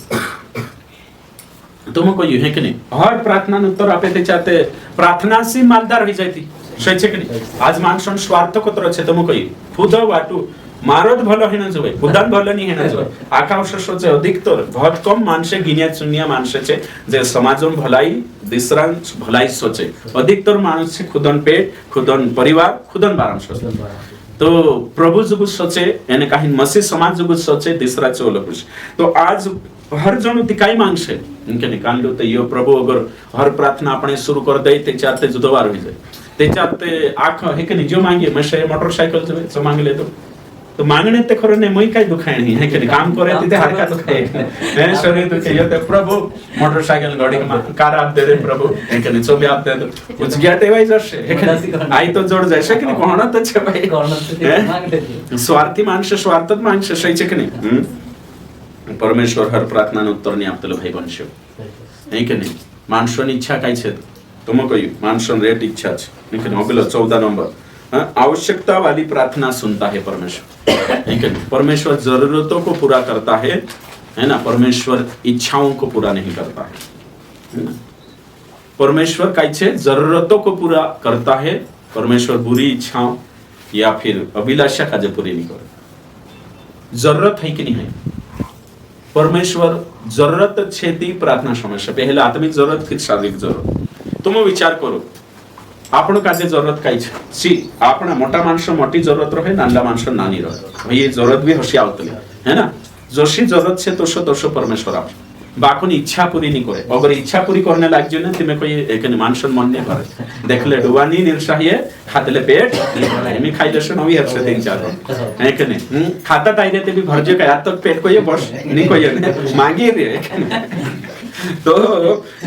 तुम को है कि नहीं हर प्रार्थना में उत्तर आपे ते चाहते प्रार्थना से मालदार हो जाती शैक्षिक आज मानसन स्वार्थ कोतर छे तुम कही खुद वाटू मारद भलो हेना जोय खुदान भलो नहीं हेना जोय आकाश सोचे अधिकतर बहुत कम मानसे गिनिया चुनिया मानसे छे जे समाजम भलाई दूसरा भलाई सोचे अधिकतर मानुष छे खुदन पेट खुदन परिवार खुदन बारम सोचे तो प्रभु जुगु सोचे यानी काही मसीह समाज जुगु सोचे दूसरा चोलो कुछ तो आज हर जण तिकाई मांगसे इनके निकाल लो तो यो प्रभु अगर हर प्रार्थना अपने शुरू कर दे ते चाहते जुदवार हो जाए त्याच्यात आख हे की जो मांगे मशे मोटरसायकल जो मांग ले तो मांगणे ते खरं नाही मग काय दुखायणी हे की काम करे तिथे हरका दुखाय हे शरीर दुखे येते प्रभु मोटरसायकल गाडी कार आप दे प्रभु हे की चोबी आप दे कुछ गया तेवाय जसे हे की आई तो जोड जाय शके कोण त छे भाई कोण स्वार्थी माणसे स्वार्थत माणसे सहीचे की नाही परमेश्वर हर प्रार्थना उत्तर नहीं आपतलो भाई बनशो हे की नाही माणसोनी इच्छा काय छे तुम कही मानसन रेट इच्छा है अगला 14 नंबर आवश्यकता वाली प्रार्थना सुनता है परमेश्वर परमेश्वर जरूरतों को पूरा करता है ना परमेश्वर इच्छाओं को पूरा नहीं करता है परमेश्वर कैसे जरूरतों को पूरा करता है परमेश्वर बुरी इच्छाओं या फिर अभिलाषा का जो पूरी नहीं करे जरूरत है कि नहीं है परमेश्वर जरूरत छेती प्रार्थना समस्या पहले आत्मिक जरूरत फिर शारीरिक जरूरत तुम विचार करो आपण काजे जरूरत काय छे सी आपण मोटा माणस मोटी जरूरत रहे नानला माणस नानी रहे ये जरूरत भी हसी आवतले है ना जशी जरूरत छे तोशो परमेश्वर आप बाकुनी इच्छा पूरी नहीं करे अगर इच्छा पूरी करने लाग जो ना तिमे कोई एक माणस मन नहीं करे देखले डुवानी निर्साहिए खातले पेट मी खाइले से नवी हरसे तीन चार है कि नहीं खाता ताइले ते भी भरजे का तक पेट को ये बस नहीं कोई मांगी रे तो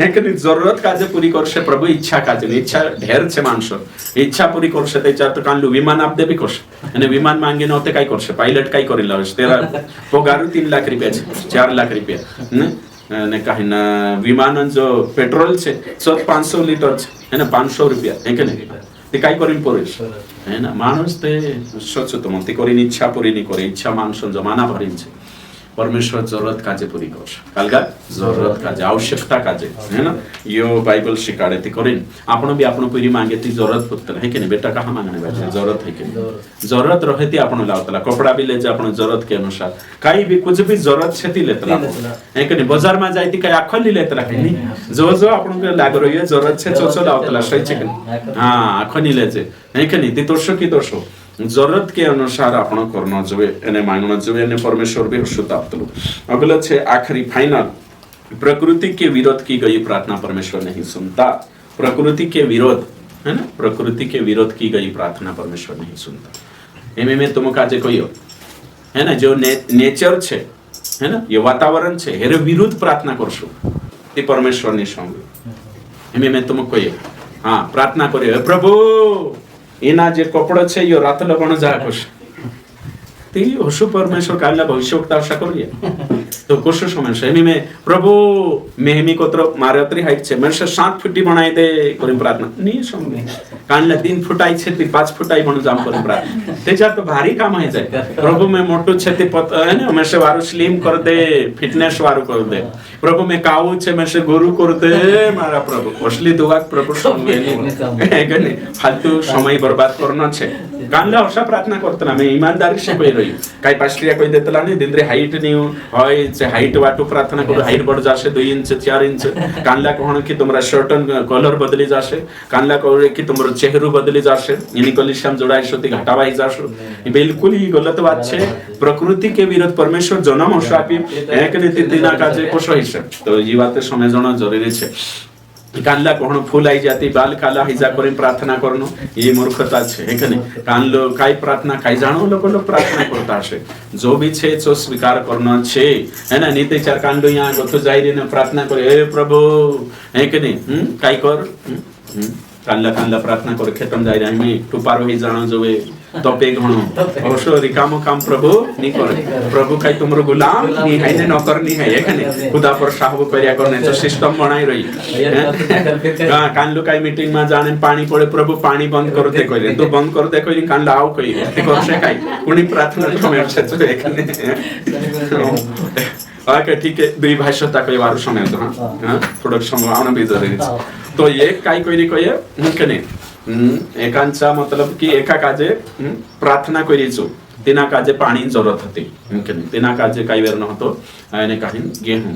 एक जरूरत काजे पूरी करशे प्रभू इच्छा काजे इच्छा ढेर छे माणसं इच्छा पूरी करशे त्याच्यात काढलो विमान आप दे बी करशे आणि विमान मागे नव्हते काय करशे पायलट काय करेल तेरा पगार 3 लाख रुपयाचे 4 लाख रुपया ने काही ना विमान जो पेट्रोल छे 500 लिटर है ना 500 रुपया है के नाही ते काय करीन पोरेश है ना माणूस ते सोचतो मग ते करीन इच्छा पूरी नाही करे इच्छा माणसं जमाना भरीन छे परमेश्वर जरूरत काजे पूरी करशे कालगा जरूरत काजे आवश्यकता काजे है ना यो बाइबल शिकाडे ती करीन आपण भी आपण पूरी मागे ती जरूरत पुत्र है के नहीं बेटा कहाँ मांगने बैठे जरूरत है के जरूरत रहे ती आपण लावतला कपड़ा भी ले जा आपण जरूरत के अनुसार काही भी कुछ भी जरूरत छे ती लेतला है के नहीं बाजार में जाई ती काय आखली लेतला के नहीं जो जो आपण के लाग रही है जरूरत छे चोचो लावतला सही छे के हां आखनी लेजे है के नहीं ती तोरशो की तोरशो जरूरत के अनुसार आपण करना जोवे एने मांगना जोवे एने परमेश्वर भी सुतापतलो अगला छे आखिरी फाइनल प्रकृति के विरोध की गई प्रार्थना परमेश्वर नहीं सुनता प्रकृति के विरोध है ना प्रकृति के विरोध की गई प्रार्थना परमेश्वर नहीं सुनता एमे में तुम काजे कहियो है ना जो नेचर छे है ना ये वातावरण छे हेरे विरुद्ध प्रार्थना करशो ते परमेश्वर ने सांगे एमे में तुम कहियो हां प्रार्थना करियो प्रभु एना जे कपड़ा छे यो रातला पण जा खुश ती होशु परमेश्वर कालला भविष्यवक्ता आशा करूया तो कोश समस्या में प्रभु मेहमी कोत्र मारत्री हाइट छे मनुष्य 7 फुटी बनाई दे करी प्रार्थना नहीं समझे कालला 3 फुटाई छे ती 5 फुटाई बन जाम करी प्रार्थना तेजा तो भारी काम है जाय प्रभु में मोटू छे ती है ना मनुष्य वारो स्लिम कर दे फिटनेस वारो कर दे प्रभु में काऊ छे मनुष्य गुरु कर दे मारा प्रभु असली दुआ प्रभु समझे है के नहीं फालतू समय बर्बाद करना छे कानला अशा प्रार्थना करतना मैं ईमानदारी से कहि रही काय पास्ट्रिया कहि देतला नहीं दिनरे हाइट नहीं होय से हाइट वाटू प्रार्थना करू हाइट बढ़ जासे 2 इंच 4 इंच कानला कोण की तुमरा शर्टन कलर बदली जासे कानला कोण की तुमरो चेहरो बदली जासे इनी कलिशाम जोडायशो ती घाटावाई जाशो बिल्कुल ही गलत बात छे प्रकृति के विरोध परमेश्वर जन्म शापी एक ने दिना काजे कोश होइसे तो ई बात समझना जरूरी छे कानला कोण फूल आई जाती बाल काला हिजा करी प्रार्थना करनो ये मूर्खता छे है के नहीं कानलो काय प्रार्थना काय जानो लोग प्रार्थना करता छे जो भी छे जो स्वीकार करनो छे है ना नीते चार कानलो यहां गतो जाई रे ने प्रार्थना करे हे प्रभु है के नहीं काय कर कानला प्रार्थना करे खेतम जाई रे मी टुपारो ही जानो जोवे तोपे घणो अवश्य रिकामो काम प्रभु नी करे प्रभु काय तुमरो गुलाम नी है ने नौकर नी है के खुदा पर साहब करया करने तो सिस्टम बनाई रही हां कानलो काय मीटिंग में जाने पानी पड़े प्रभु पानी बंद कर दे कइले तो बंद कर दे कइले कानला आव कइले ते करसे काय कोणी प्रार्थना समय छे तो ओके ठीक है दुई भाषा कई वार समय तो हां थोड़ा समय आना भी जरूरी तो ये काय कइले कहे के एकांचा मतलब की एका काजे प्रार्थना करीचो तिना काजे पाणी जरूरत होती तिना काजे काही वेर नहोतो आणि काही गेहूं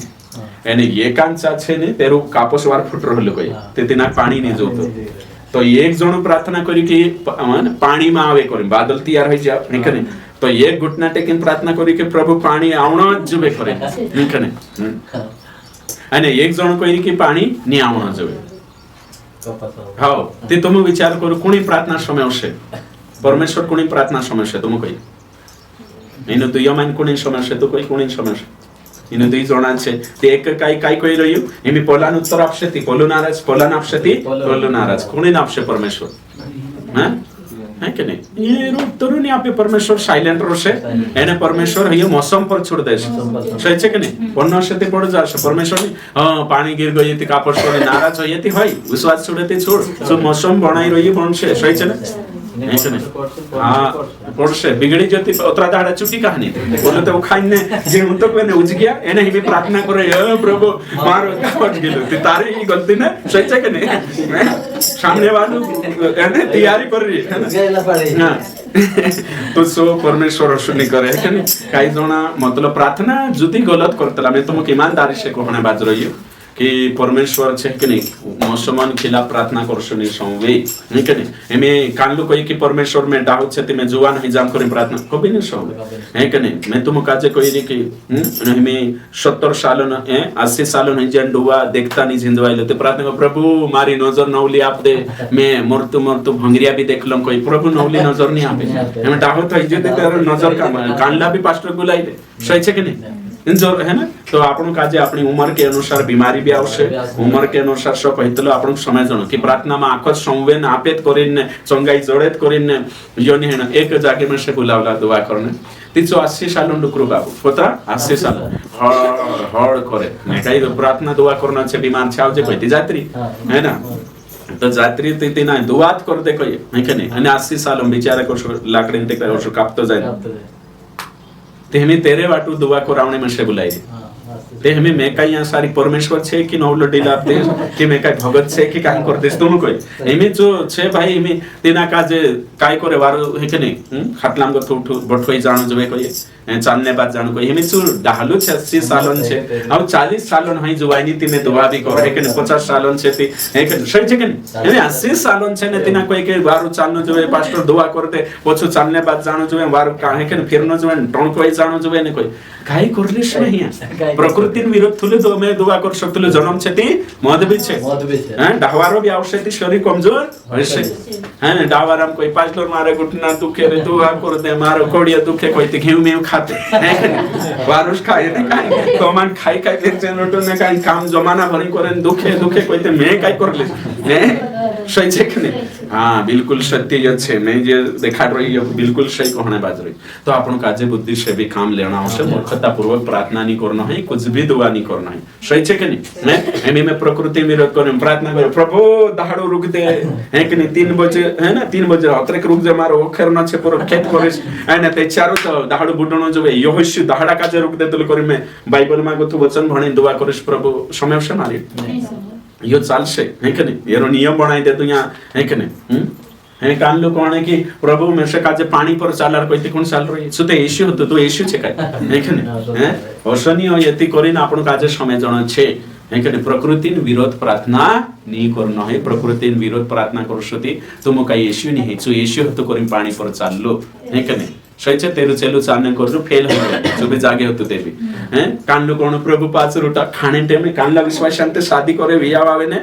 आणि एकांचा छे ने तेरो कापस वार फुट रहलो कई ते तिना पाणी ने जोतो तो एक जण प्रार्थना करी की पाणी में आवे करी बादल तैयार होई जा निकने तो एक घुटना टेकिन प्रार्थना करी कि प्रभु पाणी आवणो जुबे करे निकने आणि एक जण करी की पाणी नी आवणो जुबे हो ते तुम विचार करू कोणी प्रार्थना समय असे परमेश्वर कोणी प्रार्थना समय असे तुम कही इन तू यमान कोणी समय असे तू कही कोणी समय असे इन दुई जणा छे ते एक काय कही रह्यो एमी पोलान उत्तर आपशे ती पोलो नाराज पोलान आपशे ती पोलो नाराज कोणी आपशे परमेश्वर हां है के नहीं ये रूप तरुणी आपे परमेश्वर साइलेंट रोसे एने परमेश्वर ये मौसम पर छोड़ दे सही छे के नहीं पन्ना से ते पड़ जाशे परमेश्वर हां पानी गिर गई ती कापड़ छोड़े नाराज होई ती होई विश्वास छोड़े ती छोड़ जो मौसम बनाई रही बनसे सही छे ना हां पड़से बिगड़ी जती उतरा दाड़ा छुट्टी कहानी बोले तो खाने जे उन तो कोने उज गया एने ही प्रार्थना करे हे प्रभु मारो कापड़ गेलो ती तारी ही गलती ने सही छे के नहीं सामने वालों एने तैयारी कर रही है गेला पड़े हां तो सो परमेश्वर सुनी करे है नहीं काही जना मतलब प्रार्थना जुदी गलत करतला मैं तुमको ईमानदारी से कहने बाज रही हूं कि परमेश्वर छे कि नहीं मौसमन खिलाफ प्रार्थना करसुनी संवे नहीं के नहीं एमे कानलो कही कि परमेश्वर में डाउट छे ते मैं जुवान ही जाम करी प्रार्थना कभी नहीं संवे है के नहीं मैं तुम काजे कही रे कि हमें 70 साल न 80 साल न जन डुवा देखता नहीं जिंदवाइले ते प्रार्थना प्रभु मारी नजर नौली आप दे मैं मरतु भंगरिया भी देखलम कोई प्रभु नौली नजर नहीं आवे एमे डाउट है जे तेरा नजर का कानला भी पास्टर गुलाइले सही छे कि नहीं जो है ना तो आपण काजे अपनी उम्र के अनुसार बीमारी भी आवश्य उम्र के अनुसार सब कहतलो आपण समजणं की प्रार्थना में आखो संवेन आपेत करीन चंगाई जड़ेत करीन योनी है ना एक जागे में से बुलावला दुआ करने तिचो 80 साल डुकरू बाबू पोता 80 साल हड़ करे मैं काही प्रार्थना दुआ करना छे बीमार छे आवजे कहती जात्री है ना तो जात्री ते ना दुआत करते कोई है के नहीं અને 80 साल बिचारा को लाकड़ी ते को कापतो जाय ते हमें तेरे वाटू दुआ करावणे में से बुलाई ते हमें मैं काही यहाँ सारी परमेश्वर छे कि नवलो डिलापते कि मैं काही भगत छे कि काही करतेस तुम कोई एमे जो छे भाई एमे तेना काजे काय करे वारो हे के नहीं खाटलाम गो थोठो बठोई जानो जवे कोई चालने बाद जानो कोई एमे जो डाहलु छे 80 सालन छे अब 40 सालन हई जुवानी ती में दुआ भी करे के 50 सालन छे ती हे के सही छे के एमे 80 सालन छे ने तेना कोई के वारो चालनो जवे पास्टर दुआ करते पछो चालने बाद जानो जवे वारो काहे के फिरनो जवे टोन कोई जानो जवे ने कोई काही करलिस नाही प्रकृति विरोध थुले तो मैं दुआ कर सकतले जन्म छेती मद भी छे हैं डावारो भी आवश्यक थी शरीर कमजोर होइसे हैं डावाराम कोई पास्टर मारे घुटना दुखे रे दुआ कर दे मारो कोड़िया दुखे कोई ते घेऊ में खाते वारुस खाए ने काई तो मन खाई खाई के नोटो ने काई काम जमाना भरी करे दुखे दुखे कोई ते मैं काई करलिस हैं सही छे कि नहीं हां बिल्कुल सत्य ये छे मैं जे देखा रही है बिल्कुल सही कहने बाज रही तो आपण काजे बुद्धि से भी काम लेना आवश्यक मूर्खता पूर्वक प्रार्थना नहीं करना है कुछ भी दुआ नहीं करना है सही छे कि नहीं मैं एमी में प्रकृति विरोध करे प्रार्थना करे प्रभु दहाड़ो रुक दे है कि नहीं 3 बजे है ना 3 बजे अतरे रुक जे मारो ओखेर न छे पूरा खेत करिस आने ते चारो तो दहाड़ो बुडणो जवे यहोशु दहाड़ा काजे रुक दे तो करे मैं बाइबल में गोतु वचन भणे दुआ करिस प्रभु समय से मारी यो चालसे है कि नहीं येरो नियम बनाई दे तो यहाँ है कि नहीं हे कान लोग कोणे की प्रभु में से काजे पानी पर चालार कोई कोण चाल रही सुते येशू होतो तो येशू छे काय है कि नहीं हैं ओसनी यति करिन आपण काजे समय जण छे है कि प्रकृतिन विरोध प्रार्थना नहीं करना है प्रकृतिन विरोध प्रार्थना करसोती तुम काय येशू नहीं छु येशू होतो करिन पानी पर चाललो है कि नहीं सही छे तेरु चेलु चालने करजो फेल हो जो भी जागे होतो ते भी हैं कान लोग कोण प्रभु 5 रोटा खाने टाइम में कान ला विश्वास शांति शादी करे विया आवे ने